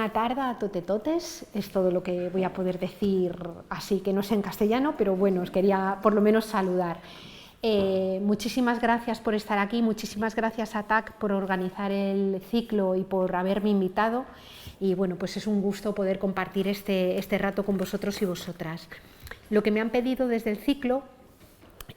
Bona tarda a totes, es todo lo que voy a poder decir, así que no sé en castellano, pero bueno, os quería por lo menos saludar. Muchísimas gracias por estar aquí, muchísimas gracias a TAC por organizar el ciclo y por haberme invitado, y bueno, pues es un gusto poder compartir este rato con vosotros y vosotras. Lo que me han pedido desde el ciclo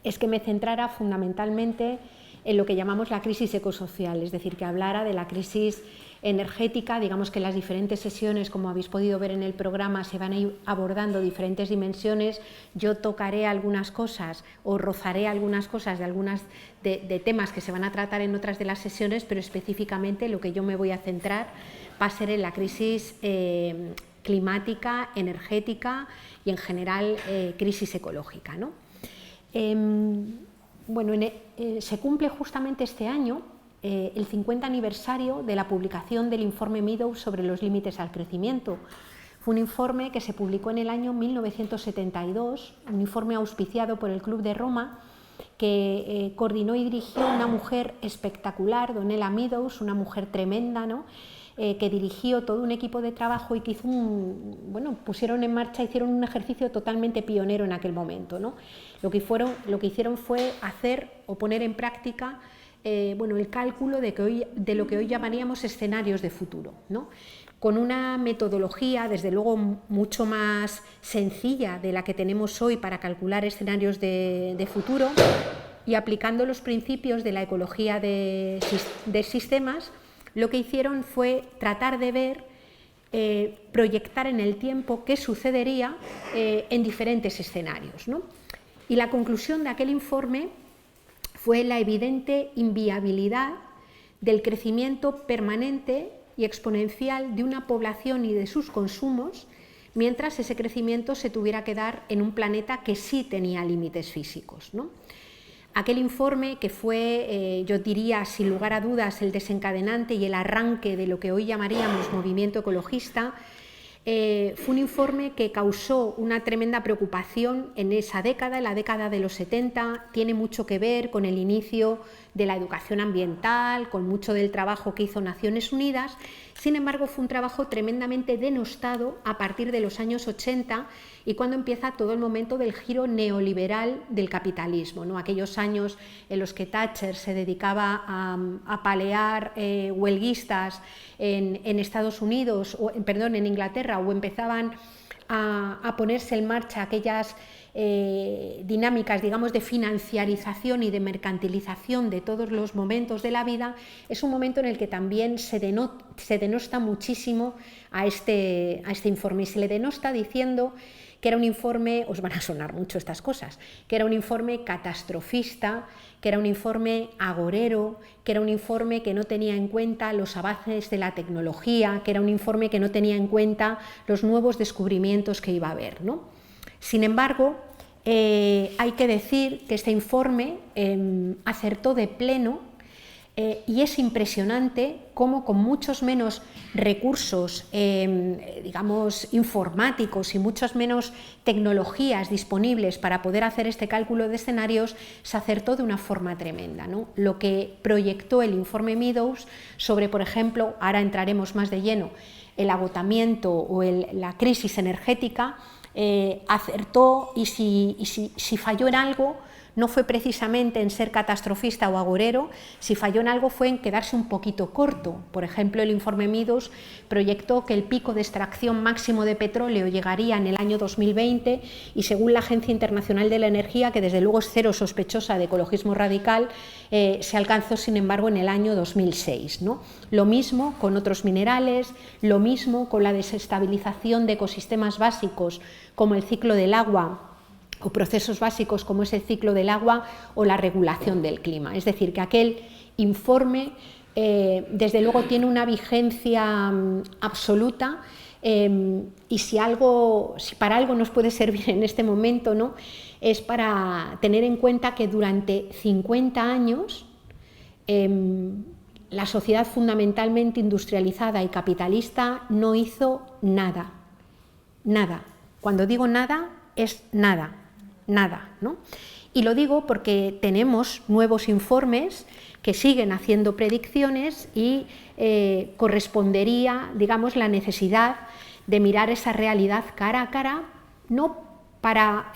es que me centrara fundamentalmente en lo que llamamos la crisis ecosocial, es decir, que hablara de la crisis energética. Digamos que las diferentes sesiones, como habéis podido ver en el programa, se van a ir abordando diferentes dimensiones. Yo tocaré algunas cosas o rozaré algunas cosas de algunas de temas que se van a tratar en otras de las sesiones, pero específicamente lo que yo me voy a centrar va a ser en la crisis climática, energética y en general crisis ecológica, ¿no? Bueno, se cumple justamente este año el 50 aniversario de la publicación del informe Meadows sobre los límites al crecimiento. Fue un informe que se publicó en el año 1972, un informe auspiciado por el Club de Roma, que coordinó y dirigió una mujer espectacular, Donella Meadows, una mujer tremenda, ¿no? Que dirigió todo un equipo de trabajo y que hizo pusieron en marcha, hicieron un ejercicio totalmente pionero en aquel momento, ¿no? Lo que hicieron fue hacer o poner en práctica el cálculo de lo que hoy llamaríamos escenarios de futuro, ¿no? Con una metodología, desde luego, mucho más sencilla de la que tenemos hoy para calcular escenarios de futuro, y aplicando los principios de la ecología de sistemas. Lo que hicieron fue tratar de ver, proyectar en el tiempo qué sucedería en diferentes escenarios, ¿no? Y la conclusión de aquel informe fue la evidente inviabilidad del crecimiento permanente y exponencial de una población y de sus consumos, mientras ese crecimiento se tuviera que dar en un planeta que sí tenía límites físicos, ¿no? Aquel informe, que fue, yo diría, sin lugar a dudas, el desencadenante y el arranque de lo que hoy llamaríamos movimiento ecologista, fue un informe que causó una tremenda preocupación en esa década, en la década de los 70, tiene mucho que ver con el inicio de la educación ambiental, con mucho del trabajo que hizo Naciones Unidas. Sin embargo, fue un trabajo tremendamente denostado a partir de los años 80 y cuando empieza todo el momento del giro neoliberal del capitalismo, ¿no? Aquellos años en los que Thatcher se dedicaba a palear huelguistas en Estados Unidos, en Inglaterra, o empezaban a ponerse en marcha aquellas dinámicas, digamos, de financiarización y de mercantilización de todos los momentos de la vida. Es un momento en el que también se denosta muchísimo a este informe, y se le denosta diciendo que era un informe, os van a sonar mucho estas cosas, que era un informe catastrofista, que era un informe agorero, que era un informe que no tenía en cuenta los avances de la tecnología, que era un informe que no tenía en cuenta los nuevos descubrimientos que iba a haber, ¿no? Sin embargo, hay que decir que este informe acertó de pleno, y es impresionante cómo con muchos menos recursos, digamos, informáticos y muchas menos tecnologías disponibles para poder hacer este cálculo de escenarios, se acertó de una forma tremenda, ¿no? Lo que proyectó el informe Meadows sobre, por ejemplo, ahora entraremos más de lleno, el agotamiento o la crisis energética, acertó, y si falló en algo, no fue precisamente en ser catastrofista o agorero. Si falló en algo fue en quedarse un poquito corto. Por ejemplo, el informe Meadows proyectó que el pico de extracción máximo de petróleo llegaría en el año 2020 y, según la Agencia Internacional de la Energía, que desde luego es cero sospechosa de ecologismo radical, se alcanzó, sin embargo, en el año 2006, ¿no? Lo mismo con otros minerales, lo mismo con la desestabilización de ecosistemas básicos como el ciclo del agua, o procesos básicos como es el ciclo del agua o la regulación del clima. Es decir, que aquel informe desde luego tiene una vigencia absoluta, y si para algo nos puede servir en este momento, ¿no?, es para tener en cuenta que durante 50 años la sociedad fundamentalmente industrializada y capitalista no hizo nada, nada. Cuando digo nada, es nada, ¿no? Y lo digo porque tenemos nuevos informes que siguen haciendo predicciones y correspondería, digamos, la necesidad de mirar esa realidad cara a cara, no para,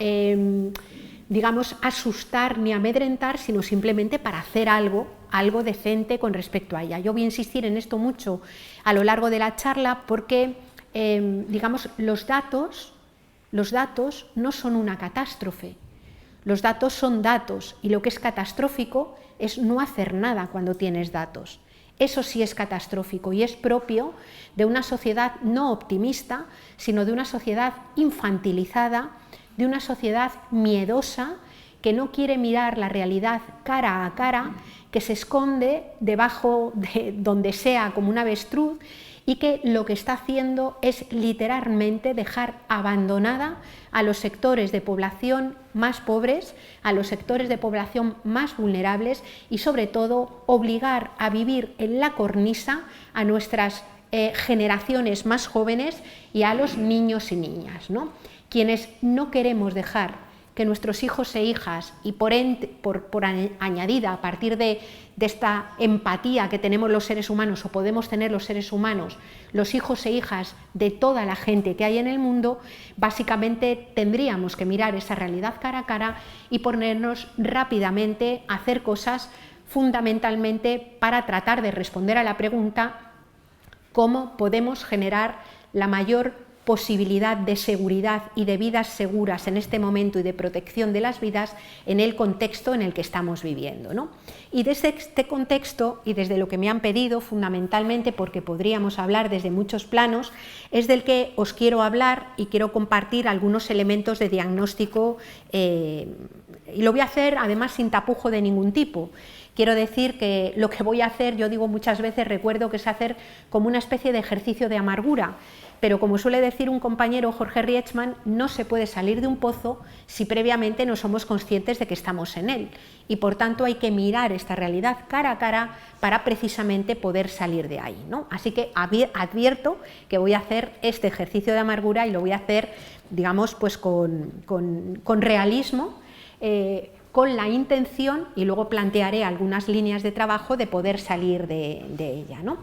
digamos, asustar ni amedrentar, sino simplemente para hacer algo decente con respecto a ella. Yo voy a insistir en esto mucho a lo largo de la charla porque, digamos, los datos no son una catástrofe. Los datos son datos y lo que es catastrófico es no hacer nada cuando tienes datos. Eso sí es catastrófico y es propio de una sociedad no optimista, sino de una sociedad infantilizada, de una sociedad miedosa que no quiere mirar la realidad cara a cara, que se esconde debajo de donde sea como un avestruz y que lo que está haciendo es literalmente dejar abandonada a los sectores de población más pobres, a los sectores de población más vulnerables y sobre todo obligar a vivir en la cornisa a nuestras generaciones más jóvenes y a los niños y niñas, ¿no? Quienes no queremos dejar que nuestros hijos e hijas, y por añadida, a partir de esta empatía que tenemos los seres humanos o podemos tener los seres humanos, los hijos e hijas de toda la gente que hay en el mundo, básicamente tendríamos que mirar esa realidad cara a cara y ponernos rápidamente a hacer cosas fundamentalmente para tratar de responder a la pregunta cómo podemos generar la mayor posibilidad de seguridad y de vidas seguras en este momento y de protección de las vidas en el contexto en el que estamos viviendo, ¿no? Y desde este contexto y desde lo que me han pedido fundamentalmente, porque podríamos hablar desde muchos planos, es del que os quiero hablar y quiero compartir algunos elementos de diagnóstico y lo voy a hacer además sin tapujo de ningún tipo. Quiero decir que lo que voy a hacer, yo digo muchas veces, recuerdo que es hacer como una especie de ejercicio de amargura, pero como suele decir un compañero, Jorge Rietzmann, no se puede salir de un pozo si previamente no somos conscientes de que estamos en él y por tanto hay que mirar esta realidad cara a cara para precisamente poder salir de ahí, ¿no? Así que advierto que voy a hacer este ejercicio de amargura y lo voy a hacer, digamos, pues con realismo, con la intención, y luego plantearé algunas líneas de trabajo de poder salir de ella, ¿no?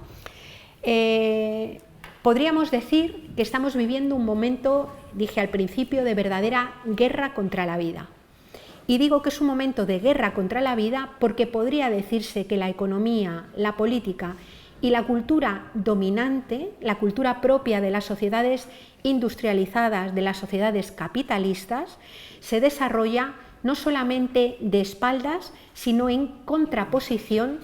Podríamos decir que estamos viviendo un momento, dije al principio, de verdadera guerra contra la vida. Y digo que es un momento de guerra contra la vida porque podría decirse que la economía, la política y la cultura dominante, la cultura propia de las sociedades industrializadas, de las sociedades capitalistas, se desarrolla no solamente de espaldas, sino en contraposición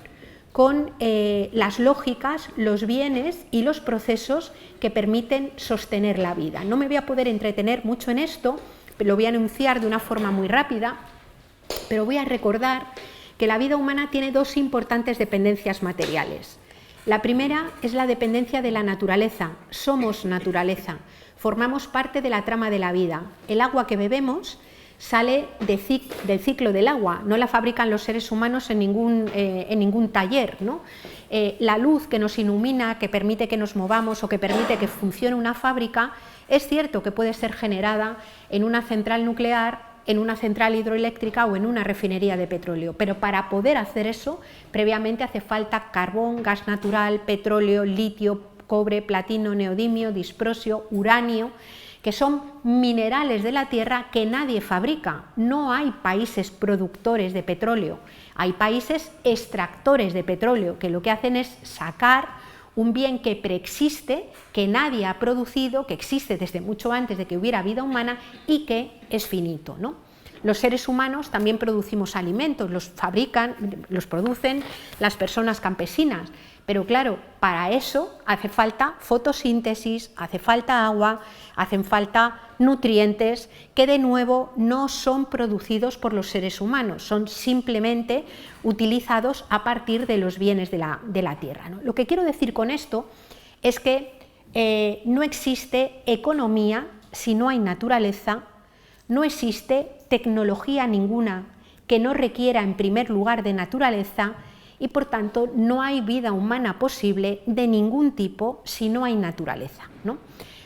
con las lógicas, los bienes y los procesos que permiten sostener la vida. No me voy a poder entretener mucho en esto, lo voy a enunciar de una forma muy rápida, pero voy a recordar que la vida humana tiene dos importantes dependencias materiales. La primera es la dependencia de la naturaleza, somos naturaleza, formamos parte de la trama de la vida. El agua que bebemos sale del ciclo del agua, no la fabrican los seres humanos en ningún taller, ¿no? La luz que nos ilumina, que permite que nos movamos o que permite que funcione una fábrica, es cierto que puede ser generada en una central nuclear, en una central hidroeléctrica o en una refinería de petróleo, pero para poder hacer eso, previamente hace falta carbón, gas natural, petróleo, litio, cobre, platino, neodimio, disprosio, uranio, que son minerales de la tierra que nadie fabrica. No hay países productores de petróleo, hay países extractores de petróleo que lo que hacen es sacar un bien que preexiste, que nadie ha producido, que existe desde mucho antes de que hubiera vida humana y que es finito, ¿no? Los seres humanos también producimos alimentos, los fabrican, los producen las personas campesinas, pero claro, para eso hace falta fotosíntesis, hace falta agua, hacen falta nutrientes que de nuevo no son producidos por los seres humanos, son simplemente utilizados a partir de los bienes de la tierra, ¿no? Lo que quiero decir con esto es que no existe economía si no hay naturaleza, no existe tecnología ninguna que no requiera en primer lugar de naturaleza y por tanto no hay vida humana posible de ningún tipo si no hay naturaleza, ¿no?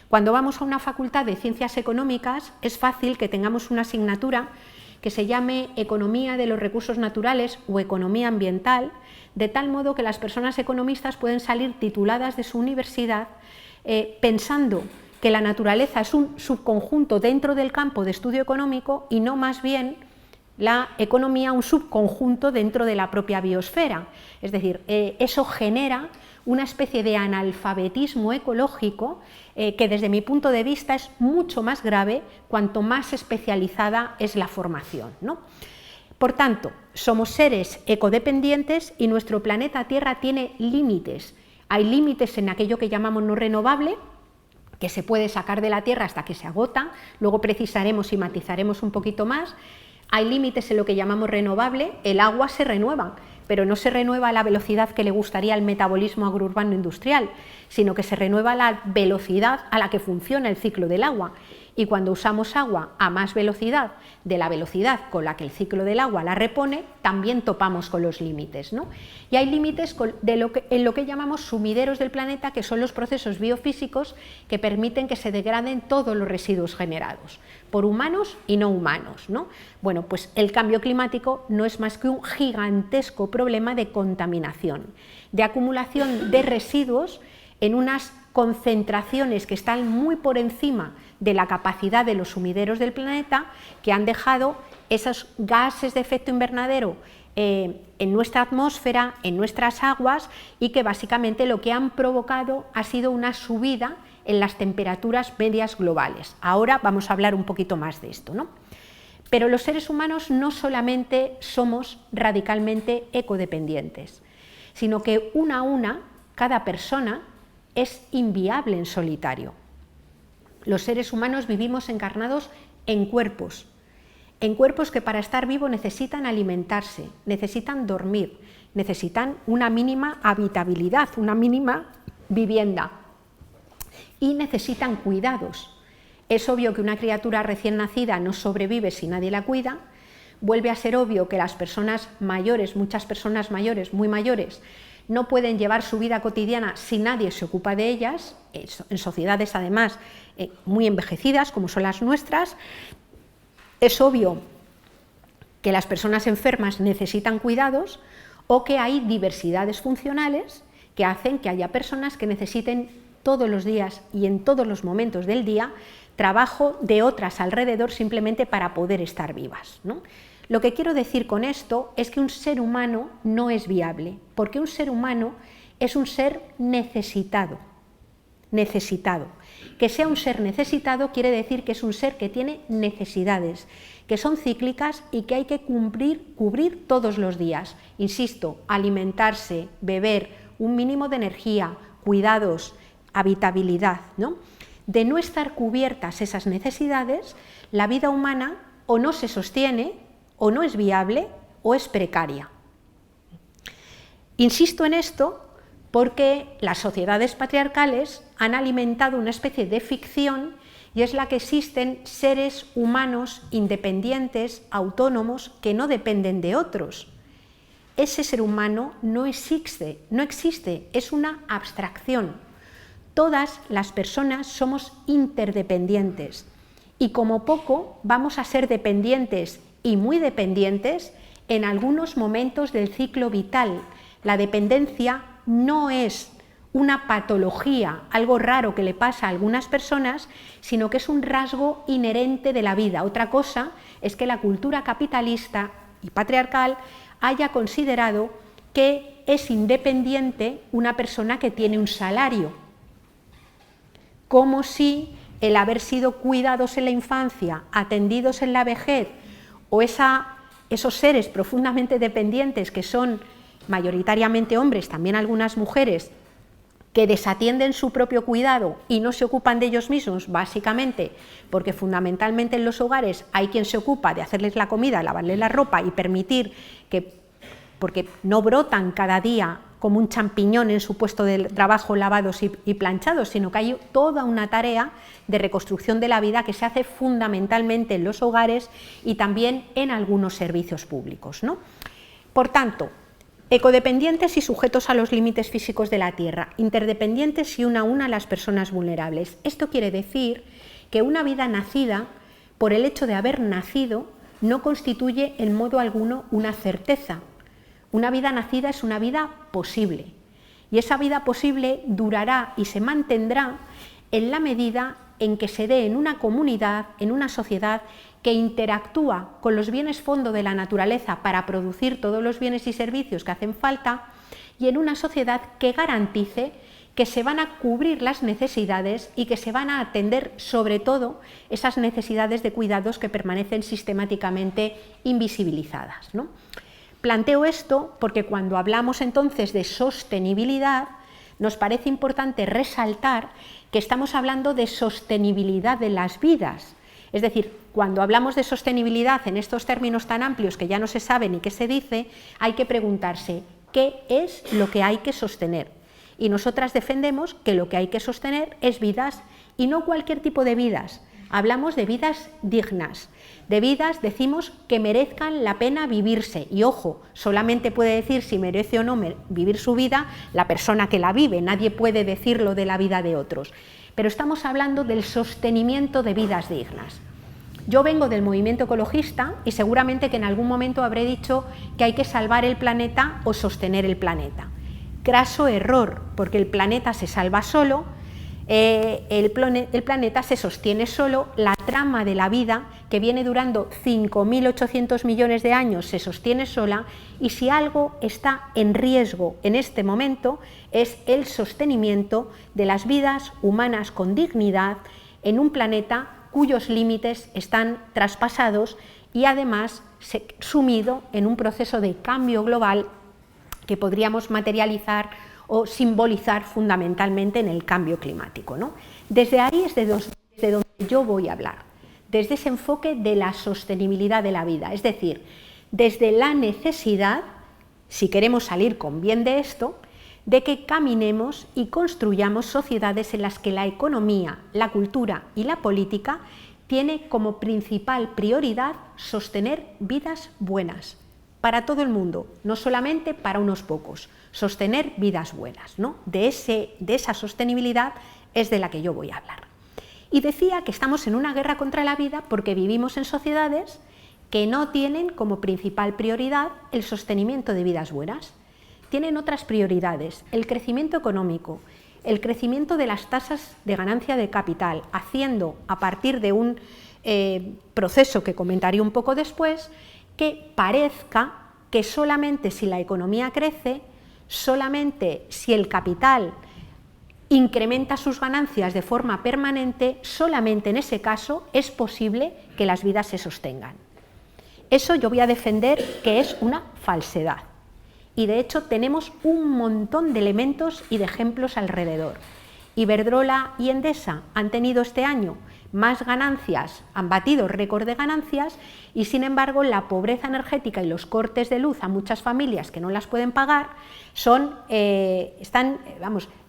Cuando vamos a una facultad de ciencias económicas es fácil que tengamos una asignatura que se llame economía de los recursos naturales o economía ambiental, de tal modo que las personas economistas pueden salir tituladas de su universidad pensando que la naturaleza es un subconjunto dentro del campo de estudio económico y no más bien la economía un subconjunto dentro de la propia biosfera. Es decir, eso genera una especie de analfabetismo ecológico que desde mi punto de vista es mucho más grave cuanto más especializada es la formación, ¿no? Por tanto, somos seres ecodependientes y nuestro planeta Tierra tiene límites. Hay límites en aquello que llamamos no renovable, que se puede sacar de la Tierra hasta que se agota, luego precisaremos y matizaremos un poquito más. Hay límites en lo que llamamos renovable, el agua se renueva, pero no se renueva a la velocidad que le gustaría al metabolismo agrourbano industrial, sino que se renueva a la velocidad a la que funciona el ciclo del agua. Y cuando usamos agua a más velocidad de la velocidad con la que el ciclo del agua la repone, también topamos con los límites, ¿no? Y hay límites en lo que llamamos sumideros del planeta, que son los procesos biofísicos que permiten que se degraden todos los residuos generados, por humanos y no humanos, ¿no? Bueno, pues el cambio climático no es más que un gigantesco problema de contaminación, de acumulación de residuos en unas concentraciones que están muy por encima de la capacidad de los sumideros del planeta, que han dejado esos gases de efecto invernadero en nuestra atmósfera, en nuestras aguas, y que básicamente lo que han provocado ha sido una subida en las temperaturas medias globales. Ahora vamos a hablar un poquito más de esto, ¿no? Pero los seres humanos no solamente somos radicalmente ecodependientes, sino que una a una, cada persona es inviable en solitario. Los seres humanos vivimos encarnados en cuerpos que para estar vivo necesitan alimentarse, necesitan dormir, necesitan una mínima habitabilidad, una mínima vivienda y necesitan cuidados. Es obvio que una criatura recién nacida no sobrevive si nadie la cuida. Vuelve a ser obvio que las personas mayores, muchas personas mayores, muy mayores, no pueden llevar su vida cotidiana si nadie se ocupa de ellas, en sociedades además muy envejecidas como son las nuestras. Es obvio que las personas enfermas necesitan cuidados o que hay diversidades funcionales que hacen que haya personas que necesiten todos los días y en todos los momentos del día trabajo de otras alrededor simplemente para poder estar vivas, ¿no? Lo que quiero decir con esto es que un ser humano no es viable, porque un ser humano es un ser necesitado. Que sea un ser necesitado quiere decir que es un ser que tiene necesidades, que son cíclicas y que hay que cubrir todos los días. Insisto, alimentarse, beber, un mínimo de energía, cuidados, habitabilidad, ¿no? De no estar cubiertas esas necesidades, la vida humana o no se sostiene, o no es viable, o es precaria. Insisto en esto porque las sociedades patriarcales han alimentado una especie de ficción y es la que existen seres humanos independientes, autónomos, que no dependen de otros. Ese ser humano no existe, es una abstracción. Todas las personas somos interdependientes y como poco vamos a ser dependientes y muy dependientes en algunos momentos del ciclo vital. La dependencia no es una patología, algo raro que le pasa a algunas personas, sino que es un rasgo inherente de la vida. Otra cosa es que la cultura capitalista y patriarcal haya considerado que es independiente una persona que tiene un salario, como si el haber sido cuidados en la infancia, atendidos en la vejez, o esos seres profundamente dependientes que son mayoritariamente hombres, también algunas mujeres, que desatienden su propio cuidado y no se ocupan de ellos mismos, básicamente porque fundamentalmente en los hogares hay quien se ocupa de hacerles la comida, lavarles la ropa y permitir que, porque no brotan cada día como un champiñón en su puesto de trabajo lavados y planchados, sino que hay toda una tarea de reconstrucción de la vida que se hace fundamentalmente en los hogares y también en algunos servicios públicos, ¿no? Por tanto, ecodependientes y sujetos a los límites físicos de la Tierra, interdependientes y una a una las personas vulnerables. Esto quiere decir que una vida nacida, por el hecho de haber nacido, no constituye en modo alguno una certeza. Una vida nacida es una vida posible, y esa vida posible durará y se mantendrá en la medida en que se dé en una comunidad, en una sociedad que interactúa con los bienes fondo de la naturaleza para producir todos los bienes y servicios que hacen falta, y en una sociedad que garantice que se van a cubrir las necesidades y que se van a atender sobre todo esas necesidades de cuidados que permanecen sistemáticamente invisibilizadas, ¿no? Planteo esto porque cuando hablamos entonces de sostenibilidad, nos parece importante resaltar que estamos hablando de sostenibilidad de las vidas. Es decir, cuando hablamos de sostenibilidad en estos términos tan amplios que ya no se sabe ni qué se dice, hay que preguntarse qué es lo que hay que sostener. Y nosotras defendemos que lo que hay que sostener es vidas, y no cualquier tipo de vidas. Hablamos de vidas dignas, de vidas, decimos, que merezcan la pena vivirse. Y ojo, solamente puede decir si merece o no vivir su vida la persona que la vive, nadie puede decirlo de la vida de otros. Pero estamos hablando del sostenimiento de vidas dignas. Yo vengo del movimiento ecologista y seguramente que en algún momento habré dicho que hay que salvar el planeta o sostener el planeta. Craso error, porque el planeta se salva solo, el planeta se sostiene solo, la trama de la vida, que viene durando 5.800 millones de años, se sostiene sola, y si algo está en riesgo en este momento es el sostenimiento de las vidas humanas con dignidad en un planeta cuyos límites están traspasados y además sumido en un proceso de cambio global que podríamos materializar o simbolizar fundamentalmente en el cambio climático, ¿no? Desde ahí es desde donde yo voy a hablar, desde ese enfoque de la sostenibilidad de la vida, es decir, desde la necesidad, si queremos salir con bien de esto, de que caminemos y construyamos sociedades en las que la economía, la cultura y la política tiene como principal prioridad sostener vidas buenas para todo el mundo, no solamente para unos pocos, sostener vidas buenas, ¿no? De esa sostenibilidad es de la que yo voy a hablar. Y decía que estamos en una guerra contra la vida porque vivimos en sociedades que no tienen como principal prioridad el sostenimiento de vidas buenas. Tienen otras prioridades, el crecimiento económico, el crecimiento de las tasas de ganancia de capital, haciendo a partir de un proceso que comentaré un poco después, que parezca que solamente si la economía crece, solamente si el capital incrementa sus ganancias de forma permanente, solamente en ese caso es posible que las vidas se sostengan. Eso yo voy a defender que es una falsedad. Y de hecho tenemos un montón de elementos y de ejemplos alrededor. Iberdrola y Endesa han tenido este año más ganancias, han batido récord de ganancias, y sin embargo la pobreza energética y los cortes de luz a muchas familias que no las pueden pagar están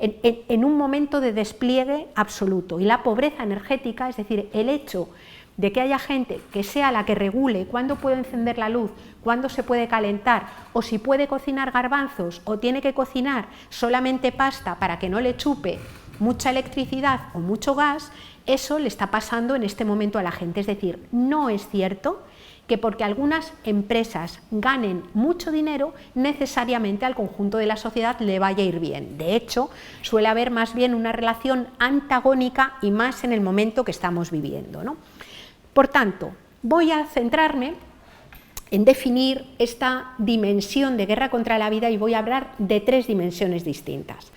en un momento de despliegue absoluto. Y la pobreza energética, es decir, el hecho de que haya gente que sea la que regule cuándo puede encender la luz, cuándo se puede calentar, o si puede cocinar garbanzos o tiene que cocinar solamente pasta para que no le chupe mucha electricidad o mucho gas, eso le está pasando en este momento a la gente. Es decir, no es cierto que porque algunas empresas ganen mucho dinero, necesariamente al conjunto de la sociedad le vaya a ir bien. De hecho, suele haber más bien una relación antagónica y más en el momento que estamos viviendo, ¿no? Por tanto, voy a centrarme en definir esta dimensión de guerra contra la vida y voy a hablar de tres dimensiones distintas.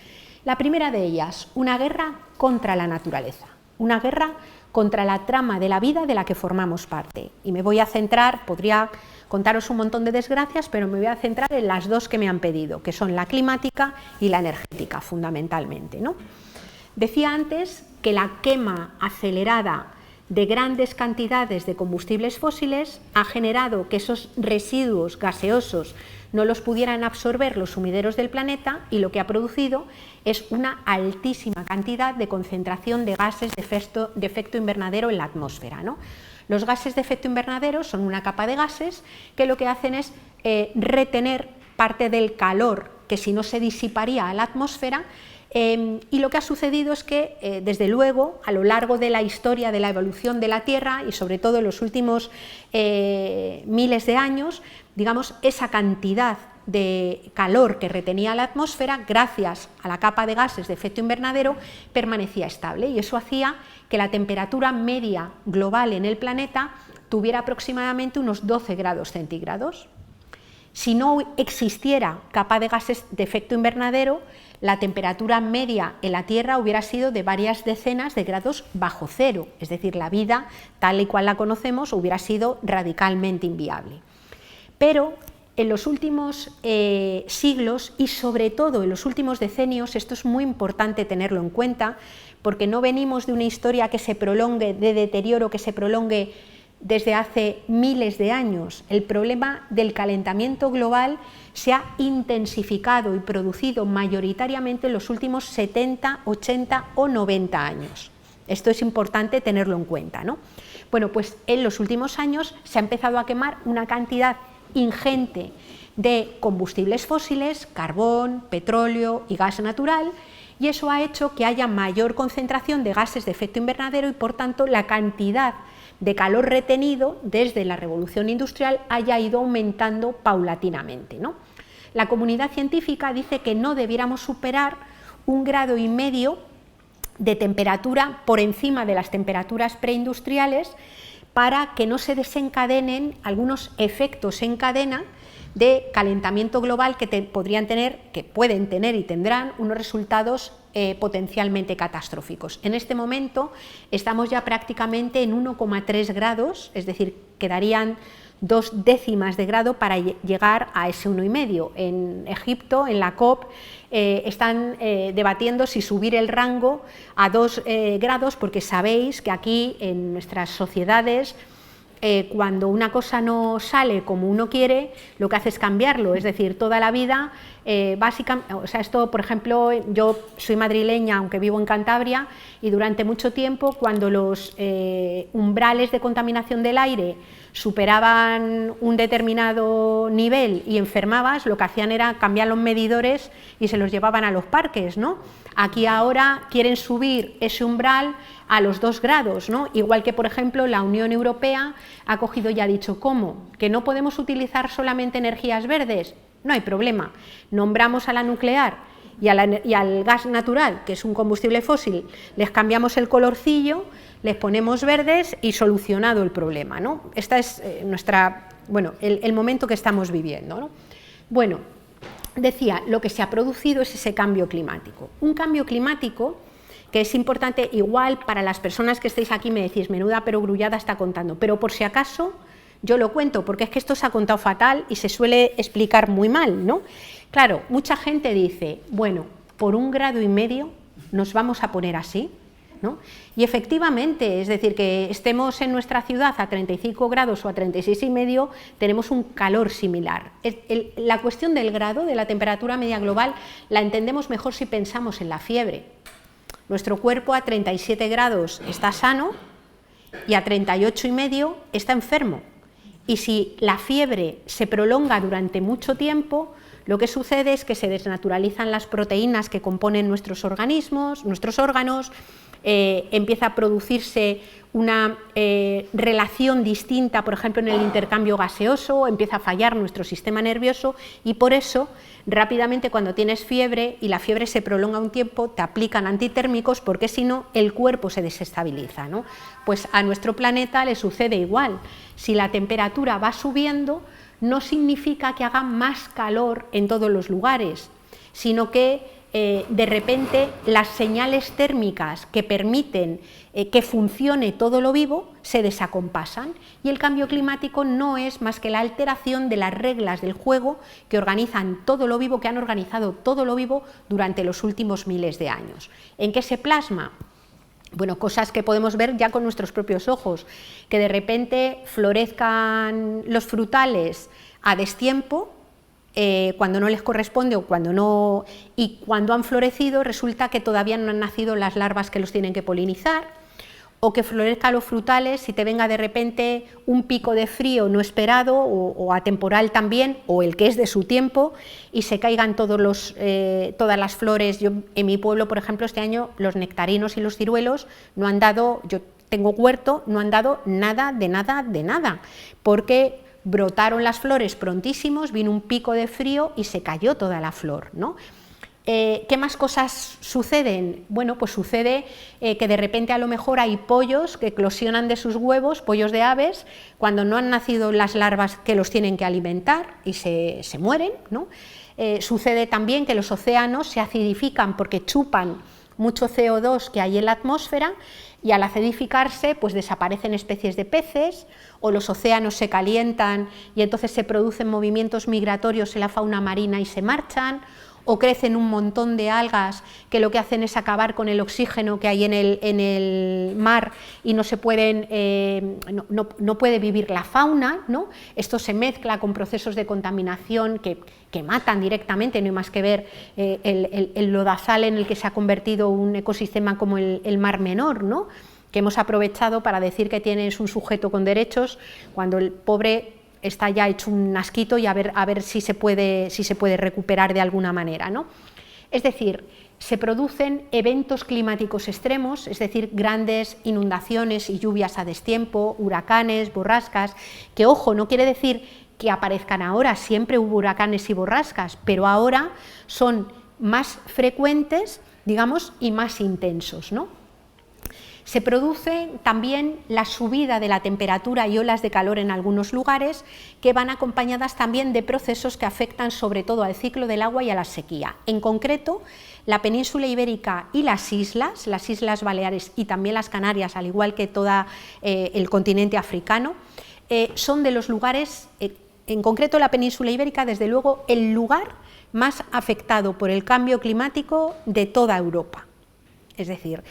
La primera de ellas, una guerra contra la naturaleza, una guerra contra la trama de la vida de la que formamos parte. Y me voy a centrar, podría contaros un montón de desgracias, pero me voy a centrar en las dos que me han pedido, que son la climática y la energética, fundamentalmente, ¿no? Decía antes que la quema acelerada de grandes cantidades de combustibles fósiles ha generado que esos residuos gaseosos no los pudieran absorber los sumideros del planeta, y lo que ha producido es una altísima cantidad de concentración de gases de efecto invernadero en la atmósfera, ¿no? Los gases de efecto invernadero son una capa de gases que lo que hacen es retener parte del calor que si no se disiparía a la atmósfera, Y lo que ha sucedido es que, desde luego, a lo largo de la historia de la evolución de la Tierra y sobre todo en los últimos miles de años, digamos, esa cantidad de calor que retenía la atmósfera, gracias a la capa de gases de efecto invernadero, permanecía estable, y eso hacía que la temperatura media global en el planeta tuviera aproximadamente unos 12 grados centígrados. Si no existiera capa de gases de efecto invernadero, la temperatura media en la Tierra hubiera sido de varias decenas de grados bajo cero, es decir, la vida tal y cual la conocemos hubiera sido radicalmente inviable. Pero en los últimos siglos y sobre todo en los últimos decenios, esto es muy importante tenerlo en cuenta, porque no venimos de una historia que se prolongue, de deterioro que se prolongue desde hace miles de años. El problema del calentamiento global se ha intensificado y producido mayoritariamente en los últimos 70, 80 o 90 años. Esto es importante tenerlo en cuenta, ¿no? Bueno, pues en los últimos años se ha empezado a quemar una cantidad ingente de combustibles fósiles, carbón, petróleo y gas natural, y eso ha hecho que haya mayor concentración de gases de efecto invernadero y, por tanto, la cantidad de calor retenido desde la revolución industrial haya ido aumentando paulatinamente, ¿no? La comunidad científica dice que no debiéramos superar 1,5 grados de temperatura por encima de las temperaturas preindustriales para que no se desencadenen algunos efectos en cadena de calentamiento global que pueden tener y tendrán unos resultados potencialmente catastróficos. En este momento estamos ya prácticamente en 1,3 grados, es decir, quedarían 2 décimas de grado para llegar a ese 1,5. En Egipto, en la COP, están debatiendo si subir el rango a 2 grados, porque sabéis que aquí en nuestras sociedades, cuando una cosa no sale como uno quiere, lo que hace es cambiarlo, es decir, toda la vida, básicamente, o sea, esto, por ejemplo, yo soy madrileña, aunque vivo en Cantabria, y durante mucho tiempo, cuando los umbrales de contaminación del aire superaban un determinado nivel y enfermabas, lo que hacían era cambiar los medidores y se los llevaban a los parques, ¿no? Aquí ahora quieren subir ese umbral a los 2 grados, ¿no? Igual que, por ejemplo, la Unión Europea ha cogido y ha dicho, ¿cómo? ¿Que no podemos utilizar solamente energías verdes? No hay problema, nombramos a la nuclear y al gas natural, que es un combustible fósil, les cambiamos el colorcillo, les ponemos verdes y solucionado el problema, ¿no? Esta es el momento que estamos viviendo, ¿no? Bueno, decía, lo que se ha producido es ese cambio climático. Un cambio climático que es importante, igual para las personas que estéis aquí me decís, menuda perogrullada está contando, pero por si acaso yo lo cuento, porque es que esto se ha contado fatal y se suele explicar muy mal, ¿no? Claro, mucha gente dice, bueno, por 1,5 grados nos vamos a poner así, ¿no? Y efectivamente, es decir, que estemos en nuestra ciudad a 35 grados o a 36,5, tenemos un calor similar. La cuestión del grado, de la temperatura media global, la entendemos mejor si pensamos en la fiebre. Nuestro cuerpo a 37 grados está sano y a 38,5 está enfermo. Y si la fiebre se prolonga durante mucho tiempo, lo que sucede es que se desnaturalizan las proteínas que componen nuestros organismos, nuestros órganos, empieza a producirse una relación distinta, por ejemplo, en el intercambio gaseoso, empieza a fallar nuestro sistema nervioso y por eso rápidamente cuando tienes fiebre y la fiebre se prolonga un tiempo, te aplican antitérmicos porque si no el cuerpo se desestabiliza, ¿no? Pues a nuestro planeta le sucede igual. Si la temperatura va subiendo, no significa que haga más calor en todos los lugares, sino que de repente las señales térmicas que permiten que funcione todo lo vivo se desacompasan y el cambio climático no es más que la alteración de las reglas del juego que organizan todo lo vivo, que han organizado todo lo vivo durante los últimos miles de años. ¿En qué se plasma? Bueno, cosas que podemos ver ya con nuestros propios ojos, que de repente florezcan los frutales a destiempo, cuando no les corresponde o cuando no, y cuando han florecido resulta que todavía no han nacido las larvas que los tienen que polinizar, o que florezcan los frutales, si te venga de repente un pico de frío no esperado o atemporal también, o el que es de su tiempo, y se caigan todas las flores. Yo, en mi pueblo, por ejemplo, este año los nectarinos y los ciruelos no han dado, yo tengo huerto, no han dado nada, de nada, de nada, porque brotaron las flores prontísimos, vino un pico de frío y se cayó toda la flor, ¿no? ¿Qué más cosas suceden? Bueno, pues sucede que de repente a lo mejor hay pollos que eclosionan de sus huevos, pollos de aves, cuando no han nacido las larvas que los tienen que alimentar y se mueren, ¿no? Sucede también que los océanos se acidifican porque chupan mucho CO2 que hay en la atmósfera, y al acidificarse pues desaparecen especies de peces, o los océanos se calientan y entonces se producen movimientos migratorios en la fauna marina y se marchan, o crecen un montón de algas que lo que hacen es acabar con el oxígeno que hay en el mar y no se pueden, no puede vivir la fauna, ¿no? Esto se mezcla con procesos de contaminación que matan directamente, no hay más que ver el lodazal en el que se ha convertido un ecosistema como el Mar Menor, ¿no? Que hemos aprovechado para decir que tienes un sujeto con derechos cuando el pobre está ya hecho un asquito, y a ver si se puede recuperar de alguna manera, ¿no? Es decir, se producen eventos climáticos extremos, es decir, grandes inundaciones y lluvias a destiempo, huracanes, borrascas, que, ojo, no quiere decir que aparezcan ahora, siempre hubo huracanes y borrascas, pero ahora son más frecuentes, digamos, y más intensos, ¿no? Se produce también la subida de la temperatura y olas de calor en algunos lugares, que van acompañadas también de procesos que afectan sobre todo al ciclo del agua y a la sequía. En concreto, la península ibérica y las Islas Baleares y también las Canarias, al igual que todo el continente africano, son de los lugares, en concreto la península ibérica, desde luego el lugar más afectado por el cambio climático de toda Europa. Es decir,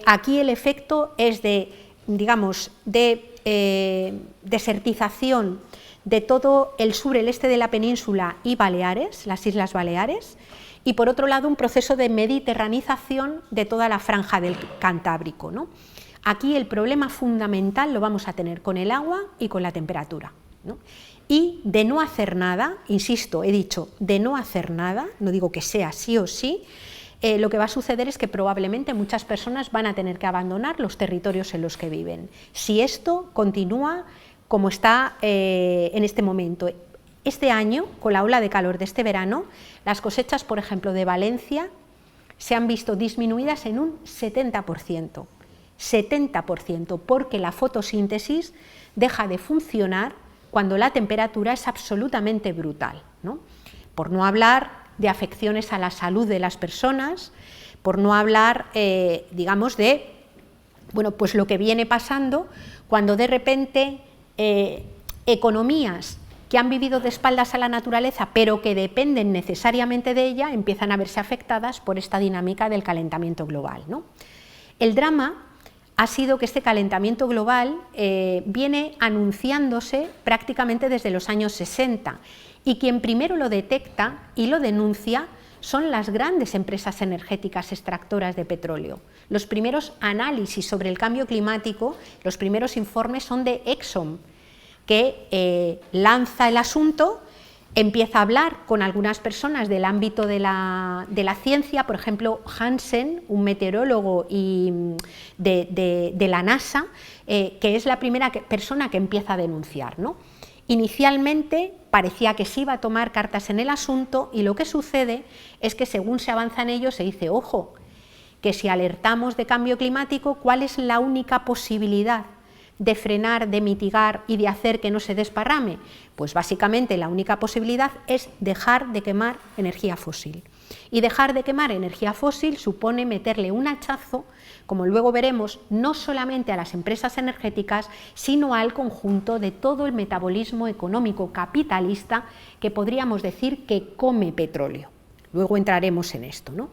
aquí el efecto es de, digamos, de desertización de todo el sur, el este de la península y Baleares, las Islas Baleares, y por otro lado un proceso de mediterranización de toda la franja del Cantábrico, ¿no? Aquí el problema fundamental lo vamos a tener con el agua y con la temperatura, ¿no? Y de no hacer nada, insisto, he dicho de no hacer nada, no digo que sea sí o sí, lo que va a suceder es que probablemente muchas personas van a tener que abandonar los territorios en los que viven, si esto continúa como está en este momento. Este año, con la ola de calor de este verano, las cosechas, por ejemplo, de Valencia, se han visto disminuidas en un 70%, porque la fotosíntesis deja de funcionar cuando la temperatura es absolutamente brutal, ¿no? Por no hablar de afecciones a la salud de las personas, por no hablar, digamos, de, bueno, pues lo que viene pasando cuando de repente economías que han vivido de espaldas a la naturaleza, pero que dependen necesariamente de ella, empiezan a verse afectadas por esta dinámica del calentamiento global, ¿no? El drama ha sido que este calentamiento global viene anunciándose prácticamente desde los años 60, y quien primero lo detecta y lo denuncia son las grandes empresas energéticas extractoras de petróleo. Los primeros análisis sobre el cambio climático, los primeros informes son de Exxon, que lanza el asunto, empieza a hablar con algunas personas del ámbito de la ciencia, por ejemplo, Hansen, un meteorólogo de la NASA, que es la primera persona que empieza a denunciar, ¿no? Inicialmente parecía que se iba a tomar cartas en el asunto, y lo que sucede es que según se avanza en ello se dice, ojo, que si alertamos de cambio climático, ¿cuál es la única posibilidad de frenar, de mitigar y de hacer que no se desparrame? Pues básicamente la única posibilidad es dejar de quemar energía fósil. Y dejar de quemar energía fósil supone meterle un hachazo, como luego veremos, no solamente a las empresas energéticas, sino al conjunto de todo el metabolismo económico capitalista que podríamos decir que come petróleo. Luego entraremos en esto, ¿no?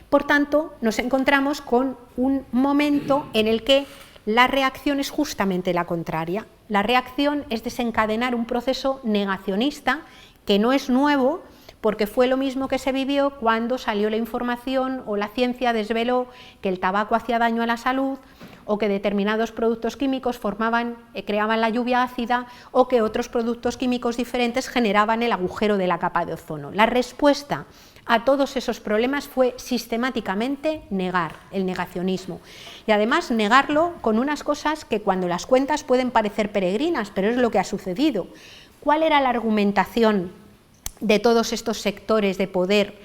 Por tanto, nos encontramos con un momento en el que la reacción es justamente la contraria. La reacción es desencadenar un proceso negacionista que no es nuevo, porque fue lo mismo que se vivió cuando salió la información o la ciencia desveló que el tabaco hacía daño a la salud, o que determinados productos químicos creaban la lluvia ácida, o que otros productos químicos diferentes generaban el agujero de la capa de ozono. La respuesta a todos esos problemas fue sistemáticamente negar, el negacionismo. Y además negarlo con unas cosas que cuando las cuentas pueden parecer peregrinas, pero es lo que ha sucedido. ¿Cuál era la argumentación de todos estos sectores de poder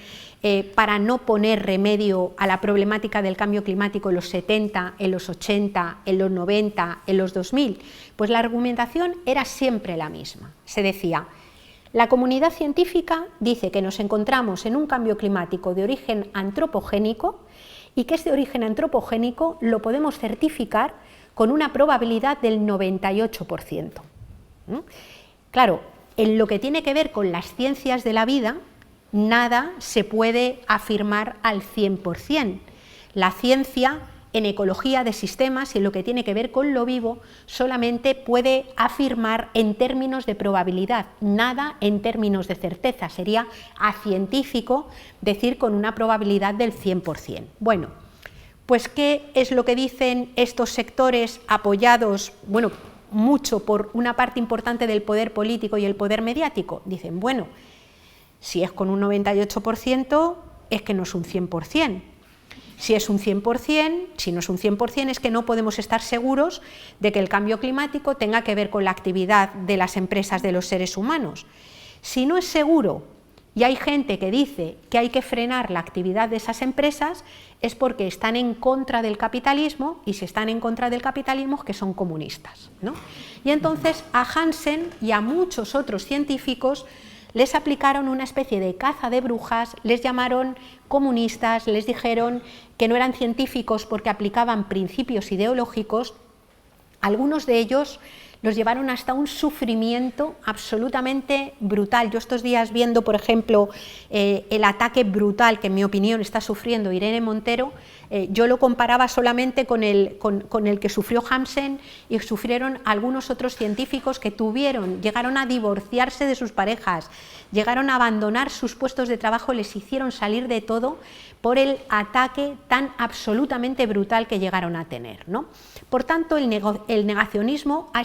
para no poner remedio a la problemática del cambio climático en los 70, en los 80, en los 90, en los 2000? Pues la argumentación era siempre la misma. Se decía: la comunidad científica dice que nos encontramos en un cambio climático de origen antropogénico y que este origen antropogénico lo podemos certificar con una probabilidad del 98%. Claro, en lo que tiene que ver con las ciencias de la vida, nada se puede afirmar al 100%. La ciencia en ecología de sistemas y en lo que tiene que ver con lo vivo solamente puede afirmar en términos de probabilidad, nada en términos de certeza. Sería acientífico decir con una probabilidad del 100%. Bueno, pues ¿qué es lo que dicen estos sectores apoyados, bueno, mucho por una parte importante del poder político y el poder mediático? Dicen, bueno, si es con un 98% es que no es un 100%. Si es un 100%, si no es un 100%, es que no podemos estar seguros de que el cambio climático tenga que ver con la actividad de las empresas de los seres humanos. Si no es seguro y hay gente que dice que hay que frenar la actividad de esas empresas, es porque están en contra del capitalismo, y si están en contra del capitalismo es que son comunistas, ¿no? Y entonces a Hansen y a muchos otros científicos les aplicaron una especie de caza de brujas, les llamaron comunistas, les dijeron que no eran científicos porque aplicaban principios ideológicos. Algunos de ellos los llevaron hasta un sufrimiento absolutamente brutal. Yo estos días viendo, por ejemplo, el ataque brutal que en mi opinión está sufriendo Irene Montero, yo lo comparaba solamente con el que sufrió Hansen, y sufrieron algunos otros científicos que llegaron a divorciarse de sus parejas, llegaron a abandonar sus puestos de trabajo, les hicieron salir de todo por el ataque tan absolutamente brutal que llegaron a tener, ¿no? Por tanto, el negacionismo ha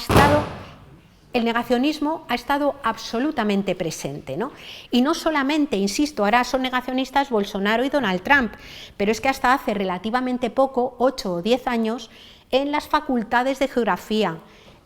estado absolutamente presente, ¿no? Y no solamente, insisto, ahora son negacionistas Bolsonaro y Donald Trump, pero es que hasta hace relativamente poco, 8 o 10 años, en las facultades de geografía,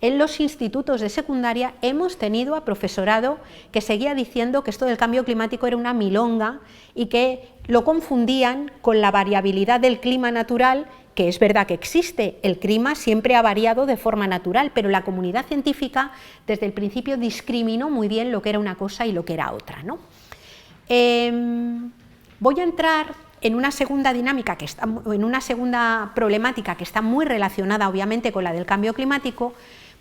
en los institutos de secundaria, hemos tenido a profesorado que seguía diciendo que esto del cambio climático era una milonga y que lo confundían con la variabilidad del clima natural, que es verdad que existe, el clima siempre ha variado de forma natural, pero la comunidad científica desde el principio discriminó muy bien lo que era una cosa y lo que era otra, ¿no? Voy a entrar en una segunda dinámica, en una segunda problemática que está muy relacionada obviamente con la del cambio climático,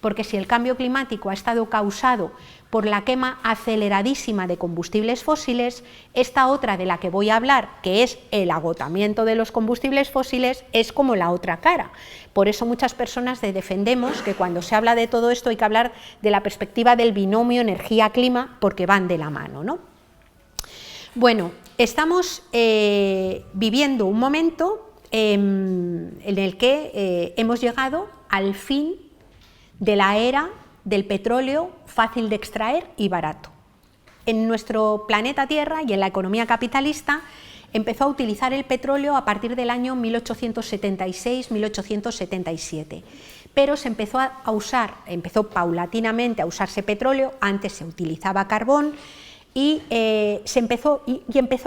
porque si el cambio climático ha estado causado por la quema aceleradísima de combustibles fósiles, esta otra de la que voy a hablar, que es el agotamiento de los combustibles fósiles, es como la otra cara. Por eso muchas personas defendemos que cuando se habla de todo esto hay que hablar de la perspectiva del binomio energía-clima, porque van de la mano, ¿no? Bueno, estamos viviendo un momento en el que hemos llegado al fin de la era del petróleo fácil de extraer y barato. En nuestro planeta Tierra y en la economía capitalista empezó a utilizar el petróleo a partir del año 1876-1877, pero se empezó empezó paulatinamente a usarse petróleo. Antes se utilizaba carbón y empezó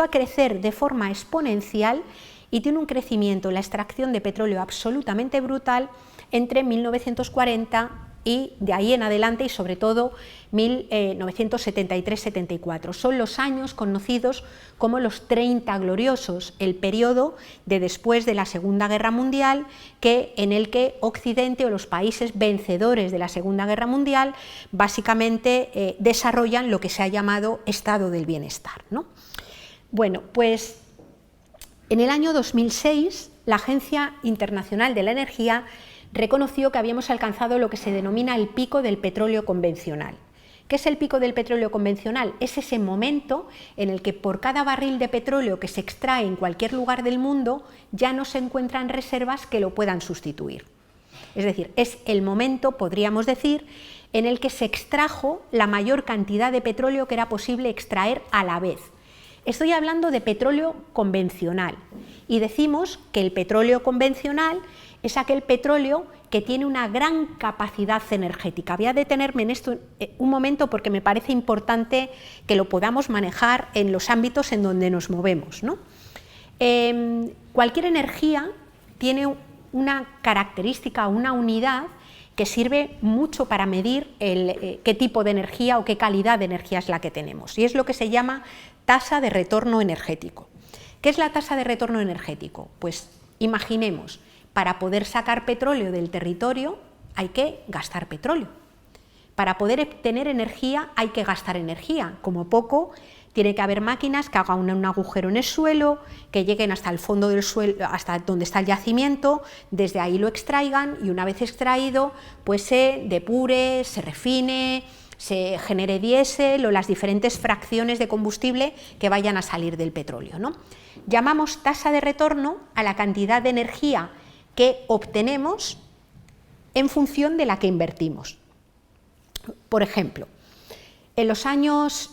a crecer de forma exponencial, y tiene un crecimiento la extracción de petróleo absolutamente brutal entre 1940 y de ahí en adelante, y sobre todo 1973-74. Son los años conocidos como los 30 gloriosos, el periodo de después de la Segunda Guerra Mundial, en el que Occidente o los países vencedores de la Segunda Guerra Mundial básicamente desarrollan lo que se ha llamado estado del bienestar, ¿no? Bueno, pues en el año 2006 la Agencia Internacional de la Energía reconoció que habíamos alcanzado lo que se denomina el pico del petróleo convencional. ¿Qué es el pico del petróleo convencional? Es ese momento en el que por cada barril de petróleo que se extrae en cualquier lugar del mundo ya no se encuentran reservas que lo puedan sustituir. Es decir, es el momento, podríamos decir, en el que se extrajo la mayor cantidad de petróleo que era posible extraer a la vez. Estoy hablando de petróleo convencional y decimos que el petróleo convencional es aquel petróleo que tiene una gran capacidad energética. Voy a detenerme en esto un momento porque me parece importante que lo podamos manejar en los ámbitos en donde nos movemos, ¿no? Cualquier energía tiene una característica, una unidad que sirve mucho para medir qué tipo de energía o qué calidad de energía es la que tenemos, y es lo que se llama tasa de retorno energético. ¿Qué es la tasa de retorno energético? Pues imaginemos, para poder sacar petróleo del territorio hay que gastar petróleo. Para poder obtener energía hay que gastar energía. Como poco, tiene que haber máquinas que hagan un agujero en el suelo, que lleguen hasta el fondo del suelo, hasta donde está el yacimiento, desde ahí lo extraigan y una vez extraído, pues se depure, se refine, se genere diésel o las diferentes fracciones de combustible que vayan a salir del petróleo, ¿no? Llamamos tasa de retorno a la cantidad de energía que obtenemos en función de la que invertimos. Por ejemplo, en los años